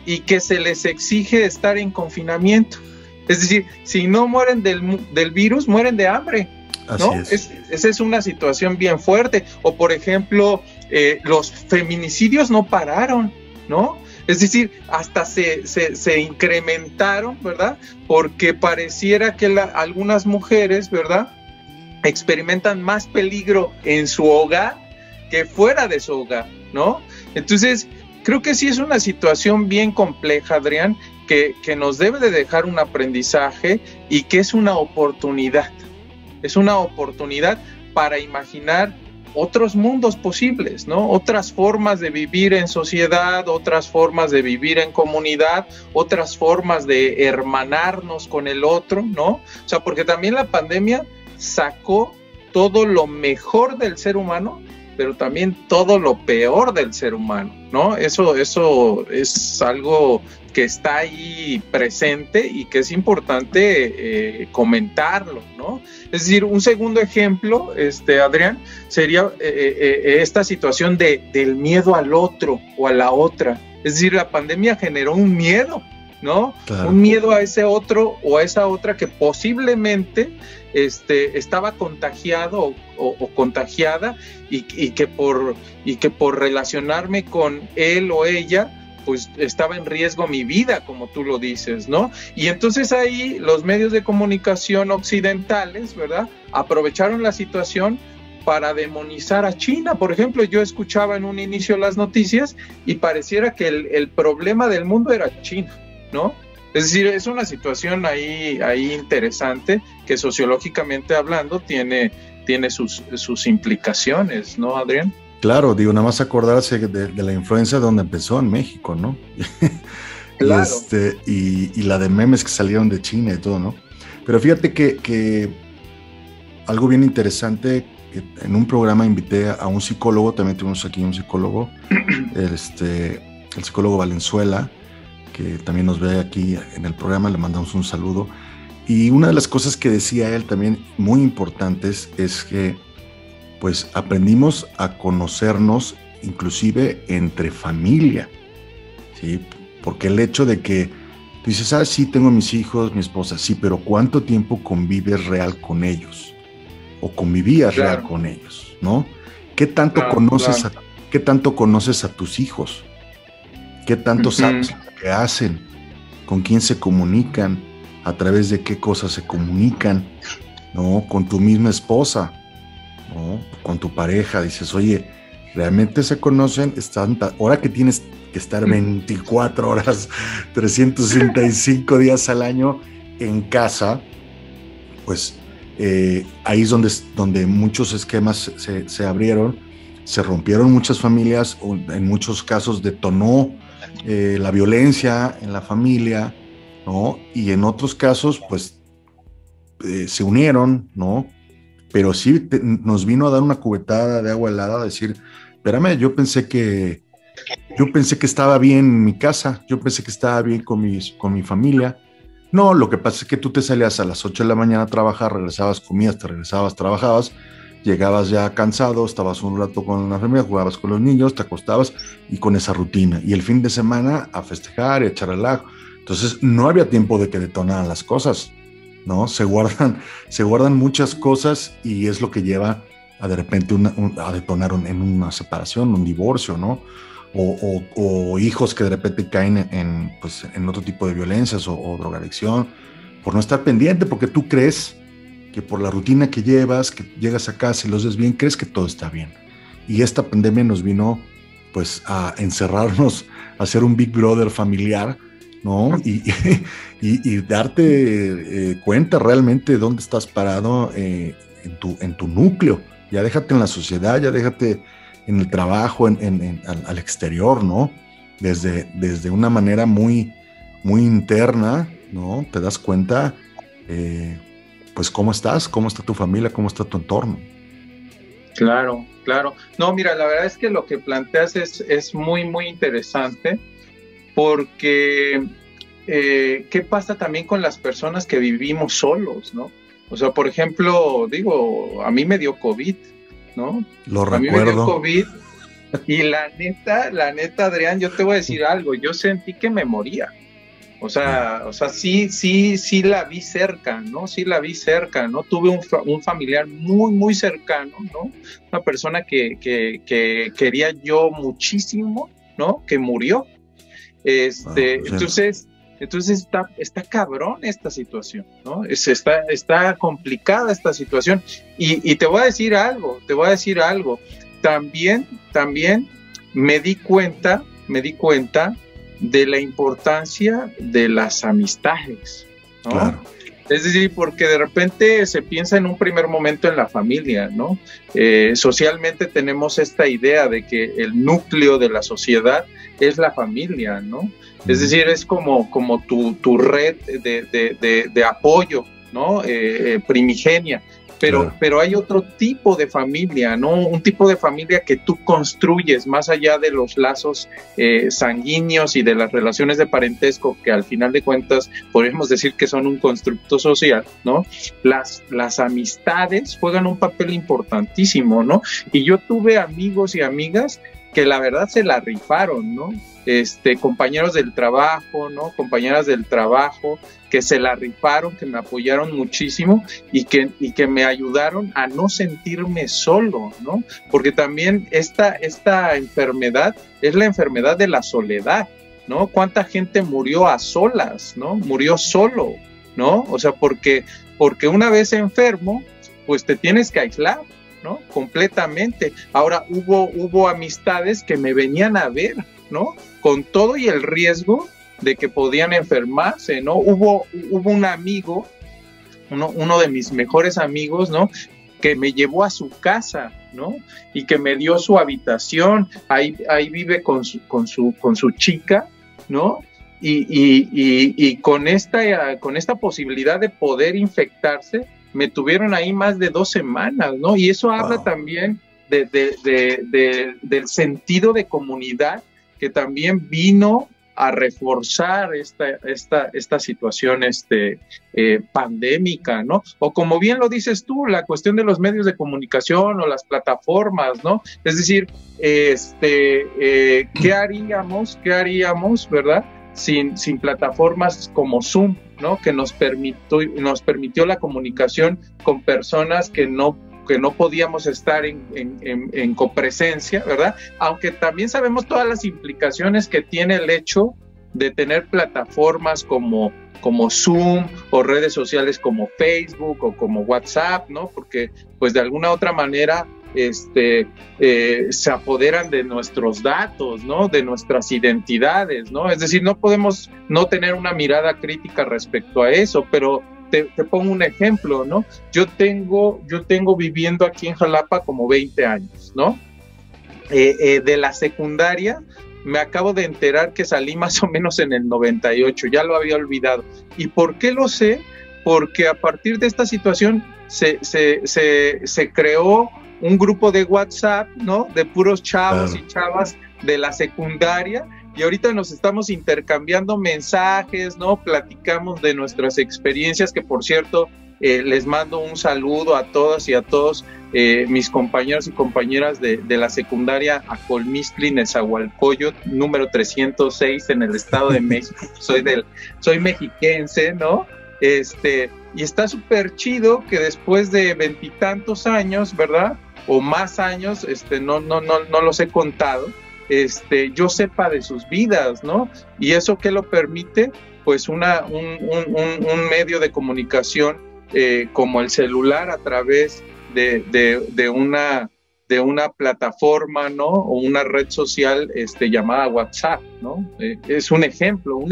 y que se les exige estar en confinamiento? Es decir, si no mueren del virus, mueren de hambre, ¿no? Esa es una situación bien fuerte. O, por ejemplo, los feminicidios no pararon, ¿no? Es decir, hasta se incrementaron, ¿verdad? Porque pareciera que algunas mujeres, ¿verdad?, experimentan más peligro en su hogar que fuera de su hogar, ¿no? Entonces, creo que sí es una situación bien compleja, Adrián, que nos debe de dejar un aprendizaje y que es una oportunidad. Es una oportunidad para imaginar otros mundos posibles, ¿no? Otras formas de vivir en sociedad, otras formas de vivir en comunidad, otras formas de hermanarnos con el otro, ¿no? O sea, porque también la pandemia sacó todo lo mejor del ser humano, pero también todo lo peor del ser humano, ¿no? Eso es algo que está ahí presente y que es importante comentarlo, ¿no? Es decir, un segundo ejemplo, Adrián, sería esta situación del miedo al otro o a la otra. Es decir, la pandemia generó un miedo, ¿no? Claro. Un miedo a ese otro o a esa otra que posiblemente estaba contagiado o contagiada y que por relacionarme con él o ella, pues estaba en riesgo mi vida, como tú lo dices, ¿no? Y entonces ahí los medios de comunicación occidentales, ¿verdad?, aprovecharon la situación para demonizar a China. Por ejemplo, yo escuchaba en un inicio las noticias y pareciera que el problema del mundo era China, ¿no? Es decir, es una situación ahí interesante que sociológicamente hablando tiene sus implicaciones, ¿no, Adrián? Claro, digo, nada más acordarse de la influencia donde empezó en México, ¿no? Claro. Y la de memes que salieron de China y todo, ¿no? Pero fíjate que algo bien interesante, que en un programa invité a un psicólogo, también tuvimos aquí un psicólogo, el psicólogo Valenzuela, que también nos ve aquí en el programa, le mandamos un saludo. Y una de las cosas que decía él también muy importantes es que pues aprendimos a conocernos inclusive entre familia, ¿sí? Porque el hecho de que tú dices, sí, tengo mis hijos, mi esposa, sí, pero ¿cuánto tiempo convives real con ellos? O convivías real con ellos, ¿no? ¿Qué tanto conoces a tus hijos? ¿Qué tanto sabes lo que hacen? ¿Con quién se comunican? ¿A través de qué cosas se comunican? ¿No? Con tu misma esposa, ¿no? Con tu pareja, dices, oye, realmente se conocen, ahora que tienes que estar 24 horas, 365 días al año en casa, pues ahí es donde muchos esquemas se abrieron, se rompieron muchas familias, en muchos casos detonó la violencia en la familia, ¿no? Y en otros casos, pues se unieron, ¿no? Pero sí nos vino a dar una cubetada de agua helada, a decir, espérame, yo pensé que estaba bien en mi casa, yo pensé que estaba bien con mi familia. No, lo que pasa es que tú te salías a las 8 de la mañana a trabajar, regresabas, comías, te regresabas, trabajabas, llegabas ya cansado, estabas un rato con la familia, jugabas con los niños, te acostabas y con esa rutina. Y el fin de semana a festejar y a echar relajo. Entonces no había tiempo de que detonaran las cosas, ¿no? Se guardan muchas cosas y es lo que lleva a de repente a detonar en una separación, un divorcio, ¿no? O hijos que de repente caen en otro tipo de violencias o drogadicción, por no estar pendiente, porque tú crees que por la rutina que llevas, que llegas a casa y los ves bien, crees que todo está bien. Y esta pandemia nos vino pues a encerrarnos, a hacer un Big Brother familiar, ¿no? Y darte cuenta realmente de dónde estás parado en tu núcleo. Ya déjate en la sociedad, ya déjate en el trabajo, al exterior, ¿no? Desde una manera muy, muy interna, ¿no? Te das cuenta, pues, cómo está tu familia, cómo está tu entorno. Claro. No, mira, la verdad es que lo que planteas es muy, muy interesante, porque ¿qué pasa también con las personas que vivimos solos, ¿no? O sea, por ejemplo, a mí me dio COVID, ¿no? Lo recuerdo. A mí me dio COVID y la neta, Adrián, yo te voy a decir algo, yo sentí que me moría. O sea, sí la vi cerca, ¿no? Sí la vi cerca, ¿no? Tuve un familiar muy, muy cercano, ¿no? Una persona que quería yo muchísimo, ¿no? Que murió. Entonces está cabrón esta situación, ¿no? Está complicada esta situación. Y te voy a decir algo. También me di cuenta de la importancia de las amistades, ¿no? Claro. Es decir, porque de repente se piensa en un primer momento en la familia, ¿no? Socialmente tenemos esta idea de que el núcleo de la sociedad es la familia, ¿no? Es decir, es como tu red de apoyo, ¿no? Primigenia. Pero hay otro tipo de familia, ¿no? Un tipo de familia que tú construyes más allá de los lazos sanguíneos y de las relaciones de parentesco, que al final de cuentas podríamos decir que son un constructo social, ¿no? Las amistades juegan un papel importantísimo, ¿no? Y yo tuve amigos y amigas que la verdad se la rifaron, ¿no? Compañeros del trabajo, ¿no? Compañeras del trabajo que se la rifaron, que me apoyaron muchísimo y que me ayudaron a no sentirme solo, ¿no? Porque también esta enfermedad es la enfermedad de la soledad, ¿no? ¿Cuánta gente murió a solas, ¿no? Murió solo, ¿no? O sea, porque una vez enfermo, pues te tienes que aislar, ¿no? Completamente. Ahora hubo amistades que me venían a ver, ¿no? Con todo y el riesgo de que podían enfermarse, ¿no? Hubo un amigo, uno de mis mejores amigos, ¿no? Que me llevó a su casa, ¿no? Y que me dio su habitación, ahí vive con su chica, ¿no? Y con esta posibilidad de poder infectarse, me tuvieron ahí más de 2 semanas, ¿no? Y eso habla también del sentido de comunidad que también vino a reforzar esta situación pandémica, ¿no? O como bien lo dices tú, la cuestión de los medios de comunicación o las plataformas, ¿no? Es decir, ¿qué haríamos, verdad? Sin plataformas como Zoom, ¿no? Que nos permitió la comunicación con personas que no podíamos estar en copresencia, ¿verdad? Aunque también sabemos todas las implicaciones que tiene el hecho de tener plataformas como Zoom o redes sociales como Facebook o como WhatsApp, ¿no? Porque pues de alguna otra manera se apoderan de nuestros datos, ¿no? De nuestras identidades, ¿no? Es decir, no podemos no tener una mirada crítica respecto a eso, pero te pongo un ejemplo, ¿no? Yo tengo viviendo aquí en Jalapa como 20 años, ¿no? De la secundaria me acabo de enterar que salí más o menos en el 98, ya lo había olvidado. ¿Y por qué lo sé? Porque a partir de esta situación se creó un grupo de WhatsApp, ¿no? De puros chavos y chavas de la secundaria, y ahorita nos estamos intercambiando mensajes, ¿no? Platicamos de nuestras experiencias, que por cierto, les mando un saludo a todas y a todos mis compañeros y compañeras de la secundaria Acolmistli, Nezahualcóyotl, número 306 en el Estado de México. Soy mexiquense, ¿no? Y está súper chido que después de 20 y tantos años, ¿verdad? O más años, no los he contado, yo sepa de sus vidas, ¿no? Y eso ¿qué lo permite? Pues un medio de comunicación como el celular a través de una plataforma, ¿no? O una red social llamada WhatsApp, ¿no? Es un ejemplo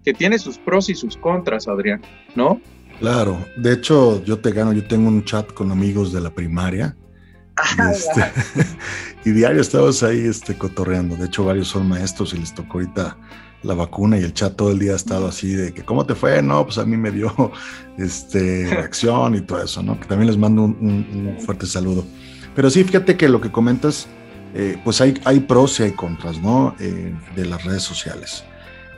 que tiene sus pros y sus contras, Adrián, ¿no? Claro, de hecho yo tengo un chat con amigos de la primaria y diario estamos ahí cotorreando. De hecho varios son maestros y les tocó ahorita la vacuna, y el chat todo el día ha estado así de que ¿cómo te fue? No, pues a mí me dio reacción y todo eso, ¿no? Que también les mando un fuerte saludo. Pero sí, fíjate que lo que comentas, pues hay pros y hay contras, ¿no? De las redes sociales.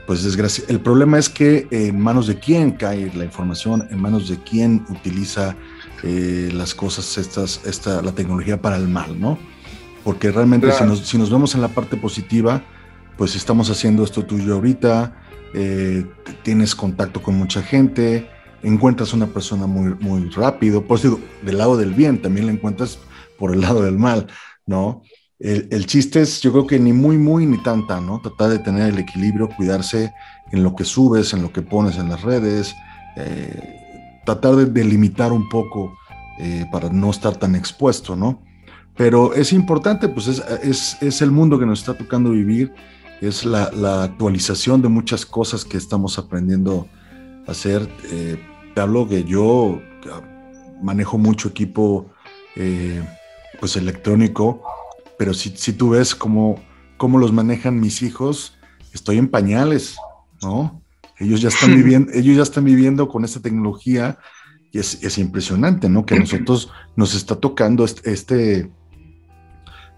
Pues el problema es que en manos de quién cae la información, en manos de quién utiliza las cosas, la tecnología para el mal, ¿no? Porque realmente claro, si nos vemos en la parte positiva, pues estamos haciendo esto tú y yo ahorita, tienes contacto con mucha gente, encuentras una persona muy, muy rápido, por eso digo, del lado del bien, también la encuentras por el lado del mal, ¿no? El chiste es, yo creo que ni muy, muy, ni tan, ¿no? Tratar de tener el equilibrio, cuidarse en lo que subes, en lo que pones en las redes, tratar de limitar un poco para no estar tan expuesto, ¿no? Pero es importante, pues es el mundo que nos está tocando vivir, es la actualización de muchas cosas que estamos aprendiendo a hacer. Te hablo que yo manejo mucho equipo pues electrónico, pero si tú ves cómo los manejan mis hijos, estoy en pañales, ¿no? Ellos ya están viviendo con esta tecnología, y es impresionante, ¿no? Que a nosotros nos está tocando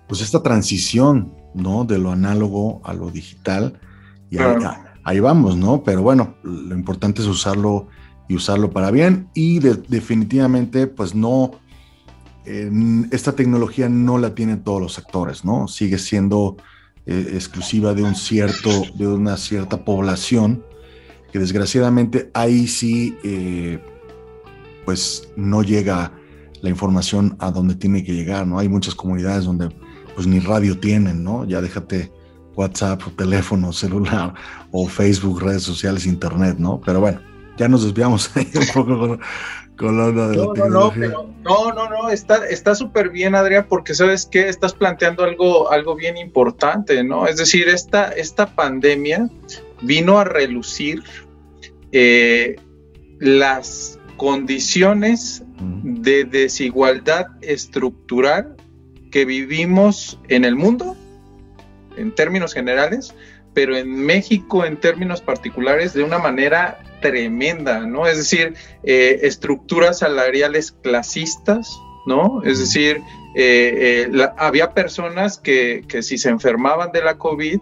pues esta transición, ¿no? De lo análogo a lo digital, y ahí vamos, ¿no? Pero bueno, lo importante es usarlo para bien, y definitivamente, pues no, esta tecnología no la tienen todos los sectores, ¿no? Sigue siendo exclusiva de una cierta población, que desgraciadamente ahí sí, pues no llega la información a donde tiene que llegar, ¿no? Hay muchas comunidades donde pues ni radio tienen, ¿no? Ya déjate WhatsApp, o teléfono celular, o Facebook, redes sociales, internet, ¿no? Pero bueno, ya nos desviamos ahí un poco con la onda de la tecnología. No, está súper bien, Adrián, porque ¿sabes qué? Estás planteando algo bien importante, ¿no? Es decir, esta pandemia vino a relucir las condiciones de desigualdad estructural que vivimos en el mundo, en términos generales, pero en México en términos particulares de una manera tremenda, ¿no? Es decir, estructuras salariales clasistas, ¿no? Es decir, había personas que si se enfermaban de la COVID,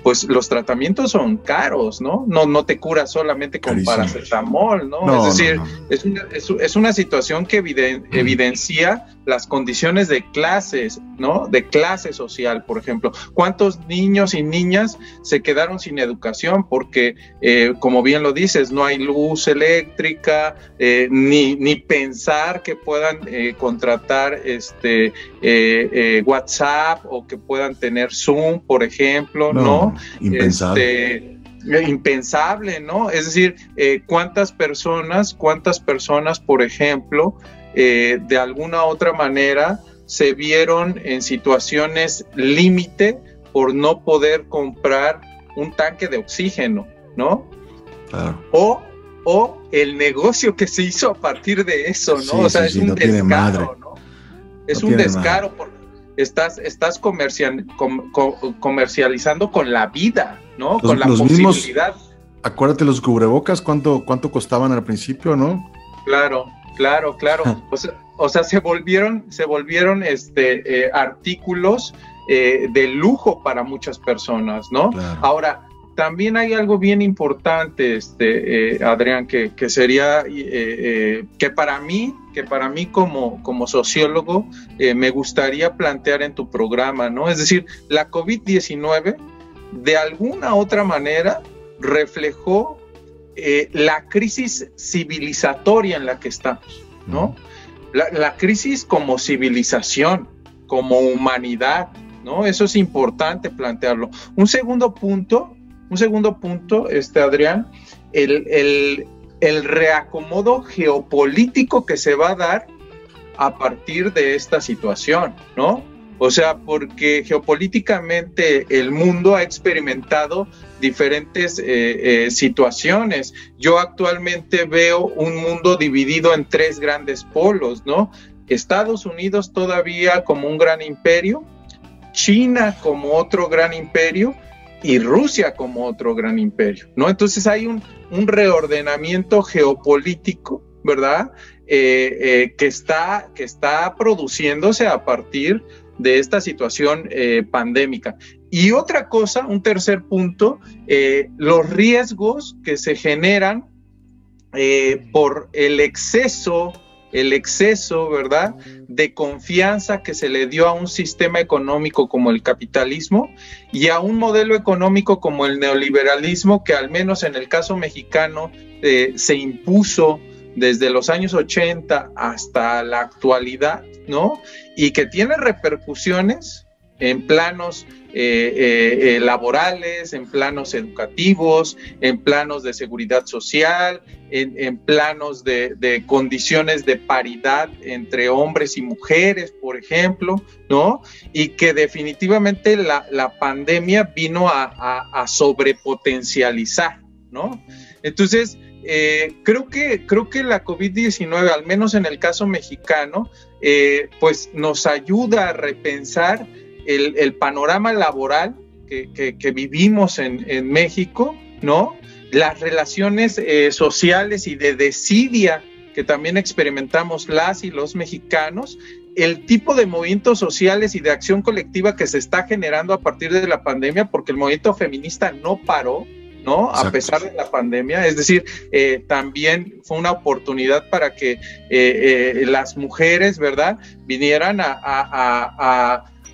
pues los tratamientos son caros, ¿no? No te curas solamente con paracetamol, ¿no? Es decir, es una situación que evidencia las condiciones de clases, ¿no? De clase social, por ejemplo. ¿Cuántos niños y niñas se quedaron sin educación? Porque, como bien lo dices, no hay luz eléctrica, ni pensar que puedan contratar WhatsApp, o que puedan tener Zoom, por ejemplo, ¿no? Impensable. Impensable, ¿no? Es decir, ¿cuántas personas, por ejemplo, de alguna otra manera se vieron en situaciones límite por no poder comprar un tanque de oxígeno, ¿no? Claro. O el negocio que se hizo a partir de eso, ¿no? Sí, o sea, sí, es un no tiene madre. descaro, ¿no? Es No un tiene descaro porque estás comercializando con la vida, ¿no? Con la posibilidad. Acuérdate los cubrebocas, ¿cuánto costaban al principio, no? Claro. O sea, se volvieron artículos de lujo para muchas personas, ¿no? Claro. Ahora, también hay algo bien importante, Adrián, que sería que para mí como sociólogo me gustaría plantear en tu programa, ¿no? Es decir, la COVID-19 de alguna otra manera reflejó la crisis civilizatoria en la que estamos, ¿no? La crisis como civilización, como humanidad, ¿no? Eso es importante plantearlo. Un segundo punto, Adrián, el reacomodo geopolítico que se va a dar a partir de esta situación, ¿no? O sea, porque geopolíticamente el mundo ha experimentado diferentes situaciones. Yo actualmente veo un mundo dividido en 3 grandes polos, ¿no? Estados Unidos todavía como un gran imperio, China como otro gran imperio y Rusia como otro gran imperio, ¿no? Entonces hay un reordenamiento geopolítico, ¿verdad? Que está produciéndose a partir de esta situación pandémica. Y otra cosa, un tercer punto, los riesgos que se generan por el exceso, ¿verdad?, de confianza que se le dio a un sistema económico como el capitalismo y a un modelo económico como el neoliberalismo, que al menos en el caso mexicano se impuso desde los años 80 hasta la actualidad, ¿no? Y que tiene repercusiones en planos laborales, en planos educativos, en planos de seguridad social, en planos de condiciones de paridad entre hombres y mujeres, por ejemplo, ¿no? Y que definitivamente la pandemia vino a sobrepotencializar, ¿no? Entonces, creo que la COVID-19, al menos en el caso mexicano, pues nos ayuda a repensar el panorama laboral que vivimos en México, ¿no? Las relaciones sociales y de desidia que también experimentamos las y los mexicanos, el tipo de movimientos sociales y de acción colectiva que se está generando a partir de la pandemia, porque el movimiento feminista no paró, ¿no? Exacto. A pesar de la pandemia, es decir, también fue una oportunidad para que las mujeres, ¿verdad?, vinieran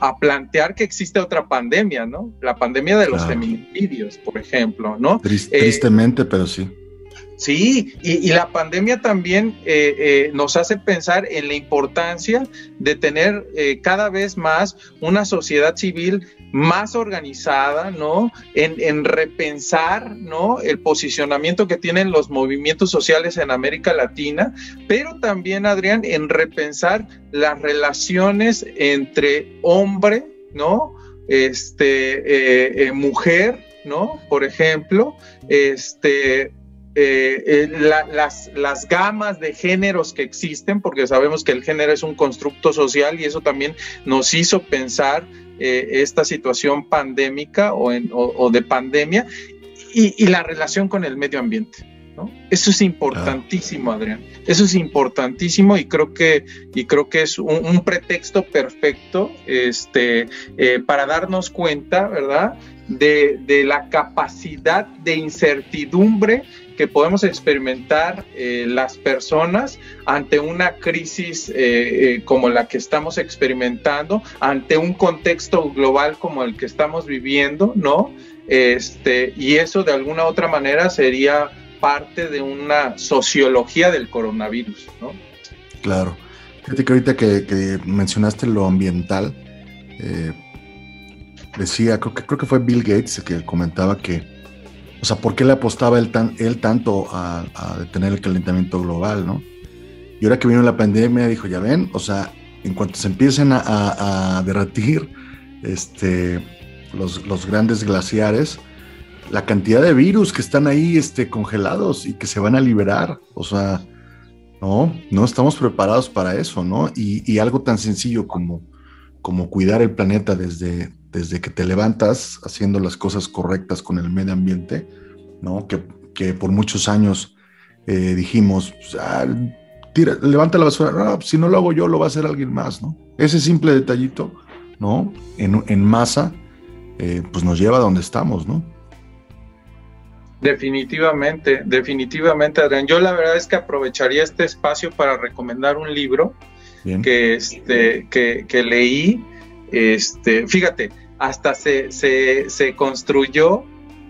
a plantear que existe otra pandemia, ¿no? La pandemia de los feminicidios, por ejemplo, ¿no? Tristemente, pero sí. Sí, y la pandemia también nos hace pensar en la importancia de tener cada vez más una sociedad civil más organizada, ¿no? En repensar, ¿no?, el posicionamiento que tienen los movimientos sociales en América Latina, pero también, Adrián, en repensar las relaciones entre hombre, ¿no?, mujer, ¿no?, por ejemplo, las gamas de géneros que existen, porque sabemos que el género es un constructo social y eso también nos hizo pensar esta situación pandémica o de pandemia y la relación con el medio ambiente, ¿no? Eso es importantísimo, Adrián. Eso es importantísimo y creo que es un pretexto perfecto para darnos cuenta, ¿verdad?, de la capacidad de incertidumbre que podemos experimentar las personas ante una crisis como la que estamos experimentando, ante un contexto global como el que estamos viviendo, ¿no? Y eso de alguna otra manera sería parte de una sociología del coronavirus, ¿no? Claro. Fíjate que ahorita que mencionaste lo ambiental, decía, creo que fue Bill Gates el que comentaba que, o sea, ¿por qué le apostaba él tanto a detener el calentamiento global, no? Y ahora que vino la pandemia, dijo, ya ven, o sea, en cuanto se empiecen a derretir los grandes glaciares, la cantidad de virus que están ahí congelados y que se van a liberar, o sea, no estamos preparados para eso, ¿no? Y algo tan sencillo como cuidar el planeta desde que te levantas haciendo las cosas correctas con el medio ambiente, ¿no? Que por muchos años dijimos, levanta la basura, no, si no lo hago yo, lo va a hacer alguien más, ¿no? Ese simple detallito, ¿no? En masa, pues nos lleva a donde estamos, ¿no? Definitivamente, Adrián. Yo la verdad es que aprovecharía este espacio para recomendar un libro que leí. Fíjate, hasta se construyó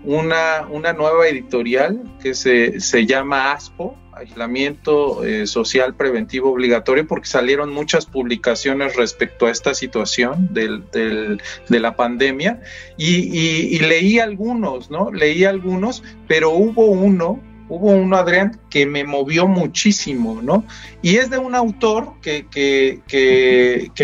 una nueva editorial que se llama ASPO, Aislamiento Social Preventivo Obligatorio, porque salieron muchas publicaciones respecto a esta situación de la pandemia, y leí algunos, pero hubo uno, Adrián, que me movió muchísimo, ¿no? Y es de un autor que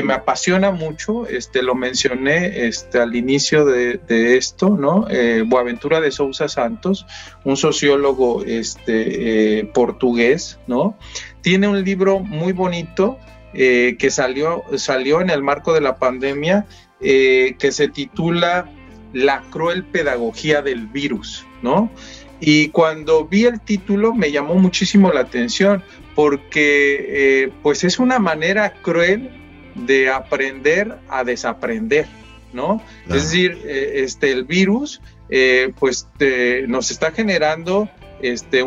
me apasiona mucho, lo mencioné al inicio de esto, ¿no? Boaventura de Sousa Santos, un sociólogo portugués, ¿no? Tiene un libro muy bonito que salió en el marco de la pandemia, que se titula La cruel pedagogía del virus, ¿no? Y cuando vi el título me llamó muchísimo la atención, porque pues es una manera cruel de aprender a desaprender, ¿no? Claro. Es decir, el virus nos está generando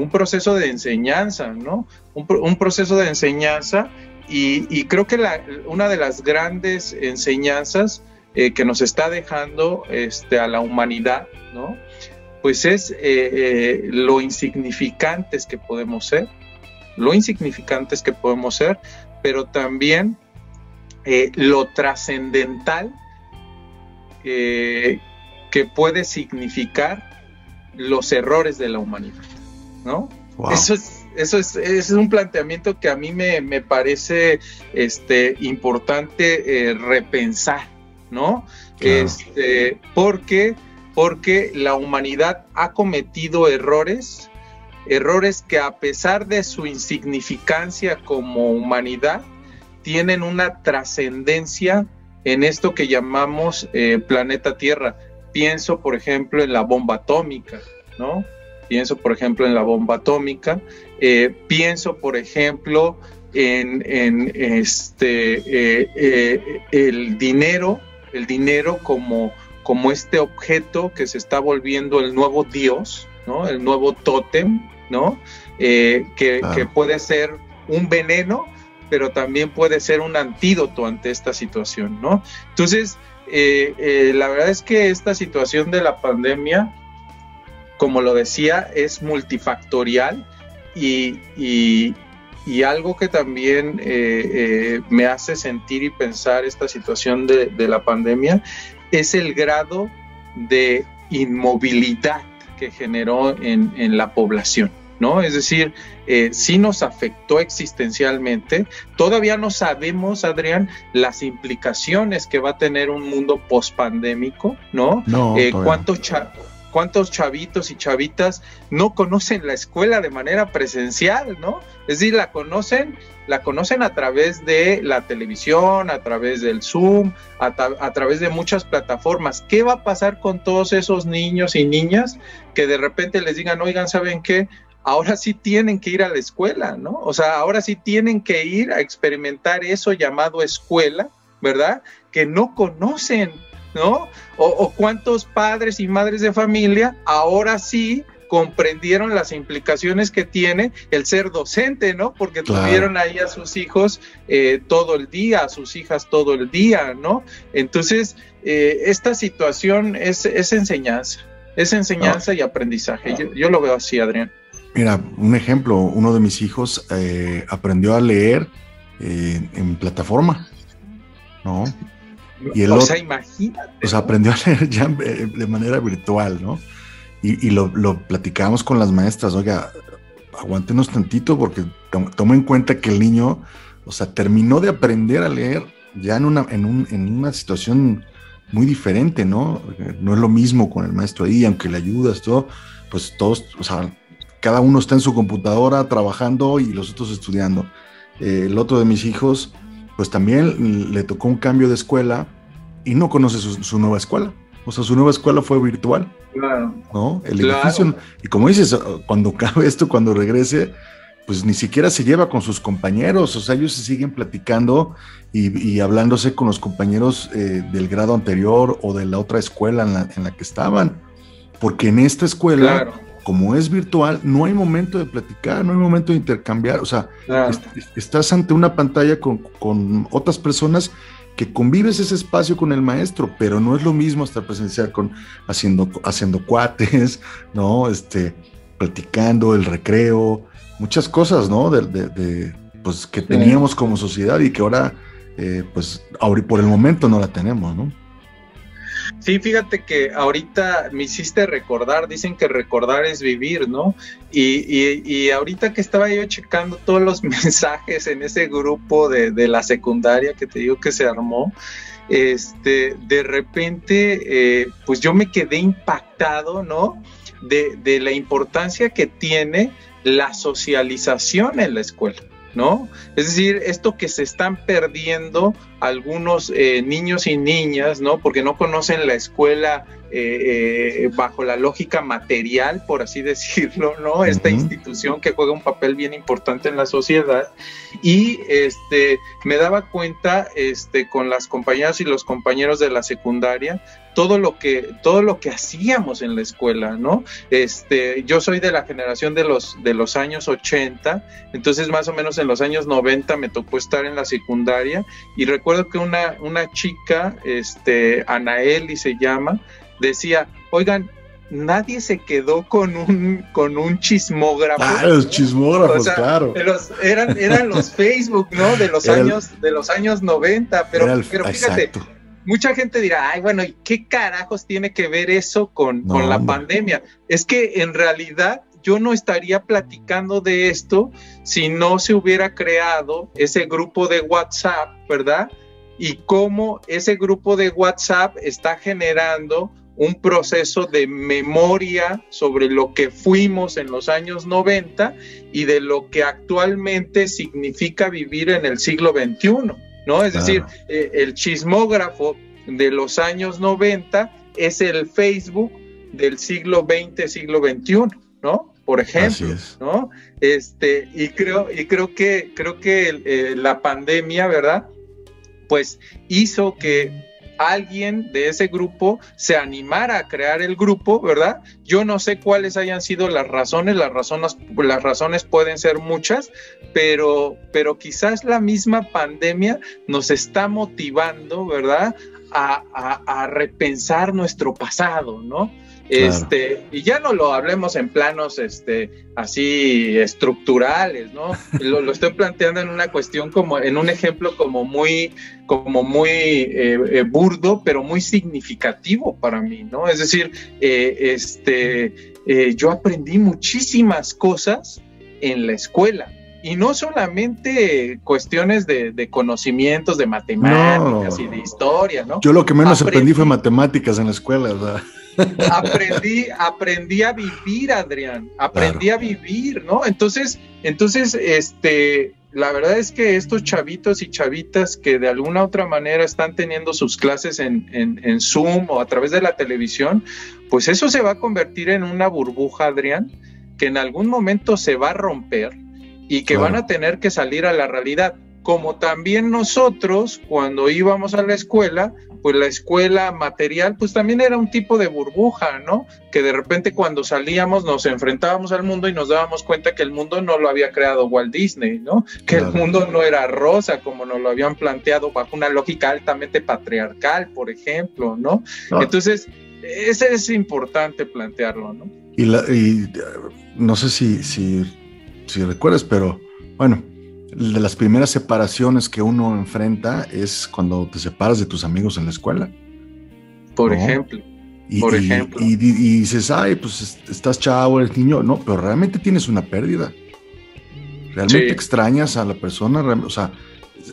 un proceso de enseñanza, ¿no? Un proceso de enseñanza, y creo que una de las grandes enseñanzas que nos está dejando a la humanidad, ¿no? Pues es lo insignificantes que podemos ser, pero también lo trascendental que puede significar los errores de la humanidad, ¿no? Wow. Eso es un planteamiento que a mí me parece importante repensar, ¿no? Claro. Porque la humanidad ha cometido errores que, a pesar de su insignificancia como humanidad, tienen una trascendencia en esto que llamamos planeta Tierra. Pienso, por ejemplo, en la bomba atómica, ¿no? Pienso, por ejemplo, en el dinero como este objeto que se está volviendo el nuevo Dios, ¿no? El nuevo tótem, ¿no? Que puede ser un veneno, pero también puede ser un antídoto ante esta situación, ¿no? Entonces, la verdad es que esta situación de la pandemia, como lo decía, es multifactorial, y algo que también me hace sentir y pensar esta situación de la pandemia es el grado de inmovilidad que generó en la población, ¿no? Es decir, sí nos afectó existencialmente. Todavía no sabemos, Adrián, las implicaciones que va a tener un mundo pospandémico, ¿no? ¿Cuántos chavitos y chavitas no conocen la escuela de manera presencial, ¿no? Es decir, la conocen a través de la televisión, a través del Zoom, a través de muchas plataformas. ¿Qué va a pasar con todos esos niños y niñas que de repente les digan, oigan, ¿saben qué? Ahora sí tienen que ir a la escuela, ¿no? O sea, ahora sí tienen que ir a experimentar eso llamado escuela, ¿verdad? Que no conocen, ¿no? O cuántos padres y madres de familia ahora sí comprendieron las implicaciones que tiene el ser docente, ¿no? Porque tuvieron ahí a sus hijos todo el día, a sus hijas todo el día, ¿no? Entonces, esta situación es enseñanza y aprendizaje. Yo lo veo así, Adrián. Mira, un ejemplo, uno de mis hijos aprendió a leer en plataforma, ¿no? Y el otro, imagínate. Pues aprendió a leer ya de manera virtual, ¿no? Y lo platicamos con las maestras, oiga, aguántenos tantito porque toma en cuenta que el niño, O sea, terminó de aprender a leer ya en una situación muy diferente, ¿no? No es lo mismo con el maestro ahí, aunque le ayudas, todo, pues todos, o sea, cada uno está en su computadora trabajando y los otros estudiando. El otro de mis hijos, pues también le tocó un cambio de escuela y no conoce su nueva escuela. O sea, su nueva escuela fue virtual. Claro. ¿No? El edificio, y como dices, cuando acabe esto, cuando regrese, pues ni siquiera se lleva con sus compañeros, o sea, ellos se siguen platicando y hablándose con los compañeros del grado anterior o de la otra escuela en la que estaban, porque en esta escuela, claro, como es virtual, no hay momento de platicar, no hay momento de intercambiar, o sea, claro, estás ante una pantalla con otras personas que convives ese espacio con el maestro, pero no es lo mismo estar presencial haciendo cuates, ¿no? Platicando, el recreo, muchas cosas, ¿no? Pues que teníamos como sociedad y que ahora, pues, por el momento no la tenemos, ¿no? Sí, fíjate que ahorita me hiciste recordar, dicen que recordar es vivir, ¿no? Y ahorita que estaba yo checando todos los mensajes en ese grupo de la secundaria que te digo que se armó, de repente, pues yo me quedé impactado, ¿no? De la importancia que tiene la socialización en la escuela, ¿no? Es decir, esto que se están perdiendo algunos niños y niñas, ¿no? Porque no conocen la escuela bajo la lógica material, por así decirlo, ¿no? Esta institución que juega un papel bien importante en la sociedad. Y me daba cuenta con las compañeras y los compañeros de la secundaria todo lo que hacíamos en la escuela, ¿no? Yo soy de la generación de los años 80, entonces más o menos en los años 90 me tocó estar en la secundaria y recuerdo que una chica, Anaeli se llama, decía, oigan, nadie se quedó con un chismógrafo. Ah, los chismógrafos, o sea, claro. Eran los Facebook, ¿no? De los años 90, pero fíjate, exacto. Mucha gente dirá, ay, bueno, ¿y qué carajos tiene que ver eso con la pandemia? Es que en realidad yo no estaría platicando de esto si no se hubiera creado ese grupo de WhatsApp, ¿verdad? Y cómo ese grupo de WhatsApp está generando un proceso de memoria sobre lo que fuimos en los años 90 y de lo que actualmente significa vivir en el siglo XXI, ¿no? Es decir, el chismógrafo de los años 90 es el Facebook del siglo XX, siglo XXI, ¿no? Por ejemplo, ¿no? Y creo que la pandemia, ¿verdad? Pues hizo que alguien de ese grupo se animara a crear el grupo, ¿verdad? Yo no sé cuáles hayan sido las razones pueden ser muchas, pero quizás la misma pandemia nos está motivando, ¿verdad? A repensar nuestro pasado, ¿no? Claro. Y ya no lo hablemos en planos así estructurales, ¿no? Lo estoy planteando en una cuestión en un ejemplo como muy burdo, pero muy significativo para mí, ¿no? Es decir, yo aprendí muchísimas cosas en la escuela. Y no solamente cuestiones de conocimientos de matemáticas y de historia, ¿no? Yo lo que menos aprendí fue matemáticas en la escuela, ¿verdad? Aprendí a vivir, Adrián. Aprendí a vivir, ¿no? Entonces, la verdad es que estos chavitos y chavitas que de alguna u otra manera están teniendo sus clases en Zoom o a través de la televisión, pues eso se va a convertir en una burbuja, Adrián, que en algún momento se va a romper y que van a tener que salir a la realidad. Como también nosotros, cuando íbamos a la escuela, pues la escuela material, pues también era un tipo de burbuja, ¿no? Que de repente cuando salíamos nos enfrentábamos al mundo y nos dábamos cuenta que el mundo no lo había creado Walt Disney, ¿no? Que el mundo no era rosa como nos lo habían planteado bajo una lógica altamente patriarcal, por ejemplo, ¿no? Entonces, ese es importante plantearlo, ¿no? Y no sé si recuerdas, pero bueno, de las primeras separaciones que uno enfrenta es cuando te separas de tus amigos en la escuela. Por ejemplo. Y dices, ay, pues estás chavo, eres niño. No, pero realmente tienes una pérdida. Realmente extrañas a la persona, o sea,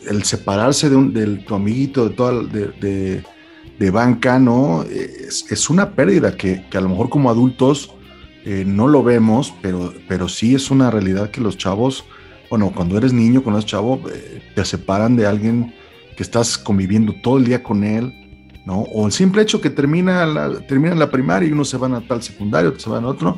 el separarse de tu amiguito, de banca, ¿no? Es una pérdida que a lo mejor como adultos no lo vemos, pero sí es una realidad que los chavos, bueno, cuando eres niño, cuando eres chavo, te separan de alguien que estás conviviendo todo el día con él, ¿no? O el simple hecho que termina la primaria y uno se van a tal secundario, otro se van a otro,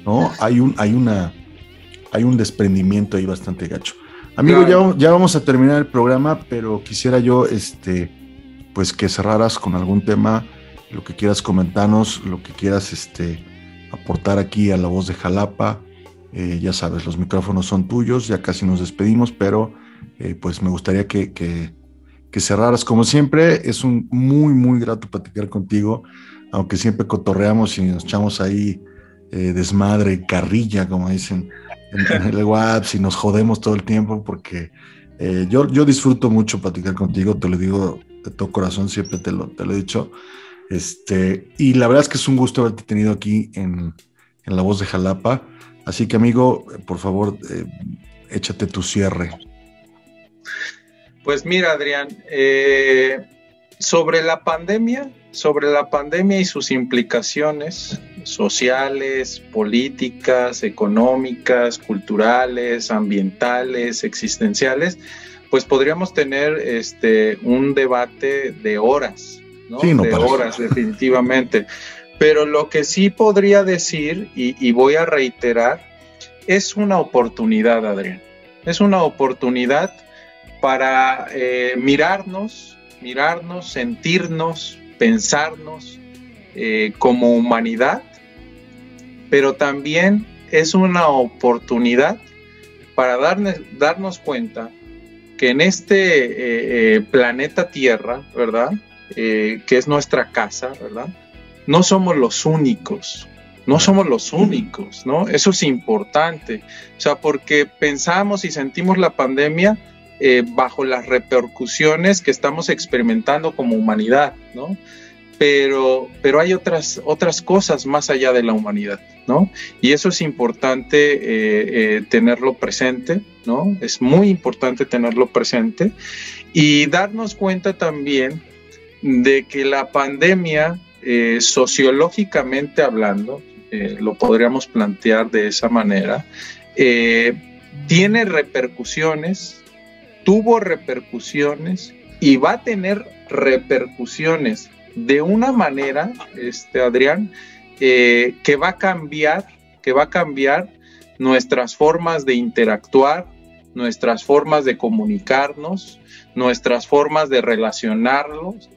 ¿no? Hay un desprendimiento ahí bastante gacho. Amigo, claro. ya vamos a terminar el programa, pero quisiera yo, pues que cerraras con algún tema, lo que quieras comentarnos, lo que quieras, aportar aquí a La Voz de Jalapa. Ya sabes, los micrófonos son tuyos, ya casi nos despedimos, pero pues me gustaría que cerraras. Como siempre, es un muy grato platicar contigo, aunque siempre cotorreamos y nos echamos ahí desmadre, carrilla, como dicen en el WhatsApp, y nos jodemos todo el tiempo, porque yo disfruto mucho platicar contigo, te lo digo de todo corazón, siempre te lo he dicho, y la verdad es que es un gusto haberte tenido aquí en La Voz de Jalapa. Así que, amigo, por favor, échate tu cierre. Pues mira, Adrián, sobre la pandemia y sus implicaciones sociales, políticas, económicas, culturales, ambientales, existenciales, pues podríamos tener un debate de horas, ¿no? Sí, no de horas, definitivamente. Pero lo que sí podría decir, y voy a reiterar, es una oportunidad, Adrián. Es una oportunidad para mirarnos, sentirnos, pensarnos como humanidad, pero también es una oportunidad para darnos cuenta que en este planeta Tierra, ¿verdad? Que es nuestra casa, ¿verdad? No somos los únicos, ¿no? Eso es importante, o sea, porque pensamos y sentimos la pandemia bajo las repercusiones que estamos experimentando como humanidad, ¿no? Pero hay otras cosas más allá de la humanidad, ¿no? Y eso es importante tenerlo presente, ¿no? Es muy importante tenerlo presente y darnos cuenta también de que la pandemia, sociológicamente hablando, lo podríamos plantear de esa manera, tiene repercusiones, tuvo repercusiones y va a tener repercusiones de una manera, Adrián, que va a cambiar nuestras formas de interactuar, nuestras formas de comunicarnos, nuestras formas de relacionarnos,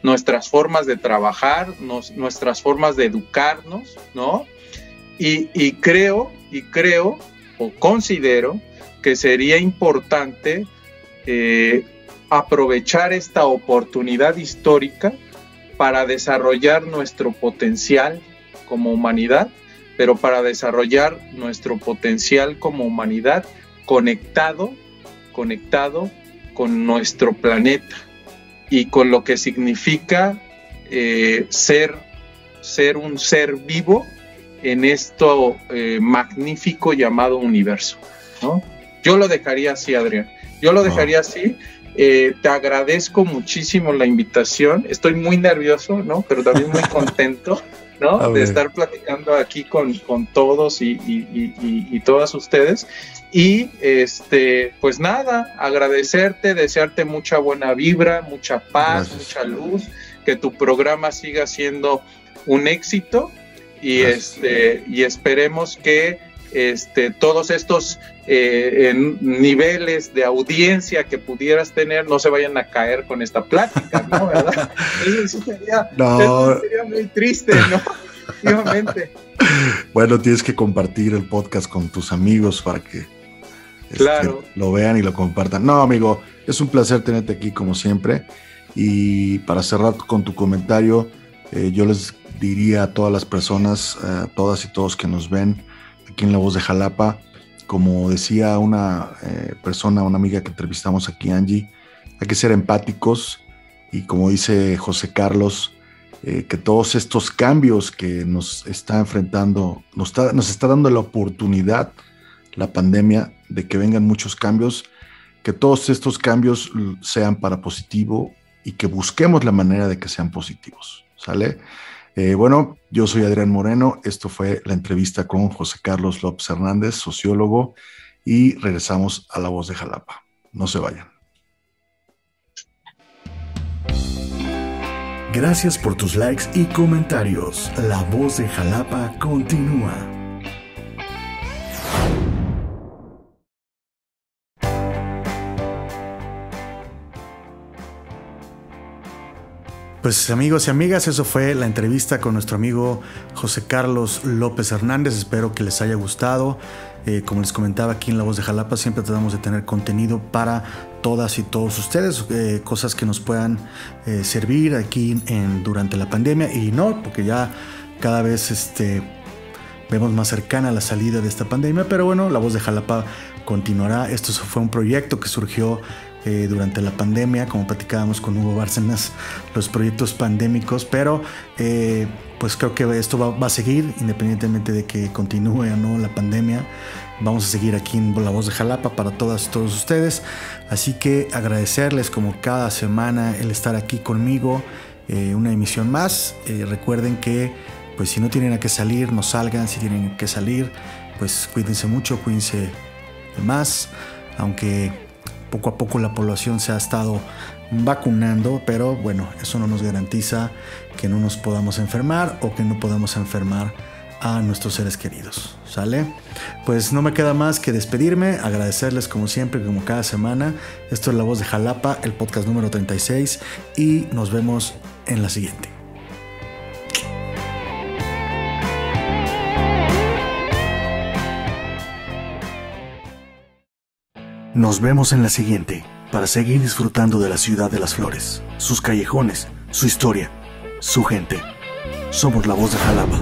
nuestras formas de trabajar, nuestras formas de educarnos, ¿no? Y creo o considero que sería importante aprovechar esta oportunidad histórica para desarrollar nuestro potencial como humanidad, pero para desarrollar nuestro potencial como humanidad conectado con nuestro planeta y con lo que significa ser un ser vivo en esto magnífico llamado universo, ¿no? Yo lo dejaría así, Adrián. Así. Te agradezco muchísimo la invitación. Estoy muy nervioso, ¿no? Pero también muy contento, ¿no? De estar platicando aquí con todos y todas ustedes. Y pues nada, agradecerte, desearte mucha buena vibra, mucha paz, gracias, mucha luz, que tu programa siga siendo un éxito y y esperemos que todos estos niveles de audiencia que pudieras tener no se vayan a caer con esta plática, ¿no? ¿Verdad? Eso sería muy triste, ¿no? Efectivamente. Bueno, tienes que compartir el podcast con tus amigos para que claro, lo vean y lo compartan. No, amigo, es un placer tenerte aquí como siempre. Y para cerrar con tu comentario, yo les diría a todas las personas, a todas y todos que nos ven aquí en La Voz de Jalapa, como decía una una amiga que entrevistamos aquí, Angie, hay que ser empáticos y como dice José Carlos, que todos estos cambios que nos está enfrentando, nos está dando la oportunidad, la pandemia, de que vengan muchos cambios que todos estos cambios sean para positivo y que busquemos la manera de que sean positivos, ¿sale? Bueno, yo soy Adrián Moreno, esto fue la entrevista con José Carlos López Hernández, sociólogo, y regresamos a La Voz de Jalapa. No se vayan. Gracias por tus likes y comentarios. La Voz de Jalapa continúa. Pues amigos y amigas, eso fue la entrevista con nuestro amigo José Carlos López Hernández. Espero que les haya gustado. Como les comentaba, aquí en La Voz de Jalapa siempre tratamos de tener contenido para todas y todos ustedes, cosas que nos puedan servir aquí durante la pandemia, y no, porque ya cada vez vemos más cercana la salida de esta pandemia, pero bueno, La Voz de Jalapa continuará. Esto fue un proyecto que surgió durante la pandemia, como platicábamos con Hugo Bárcenas, los proyectos pandémicos, pero pues creo que esto va a seguir independientemente de que continúe o no la pandemia. Vamos a seguir aquí en La Voz de Jalapa para todas y todos ustedes, así que agradecerles como cada semana el estar aquí conmigo, una emisión más. Recuerden que pues si no tienen a qué salir, no salgan. Si tienen que salir, pues cuídense mucho, cuídense más, aunque poco a poco la población se ha estado vacunando, pero bueno, eso no nos garantiza que no nos podamos enfermar o que no podamos enfermar a nuestros seres queridos, ¿sale? Pues no me queda más que despedirme, agradecerles como siempre, como cada semana. Esto es La Voz de Jalapa, el podcast número 36, y nos vemos en la siguiente. Nos vemos en la siguiente, para seguir disfrutando de la ciudad de las flores, sus callejones, su historia, su gente. Somos La Voz de Jalapa.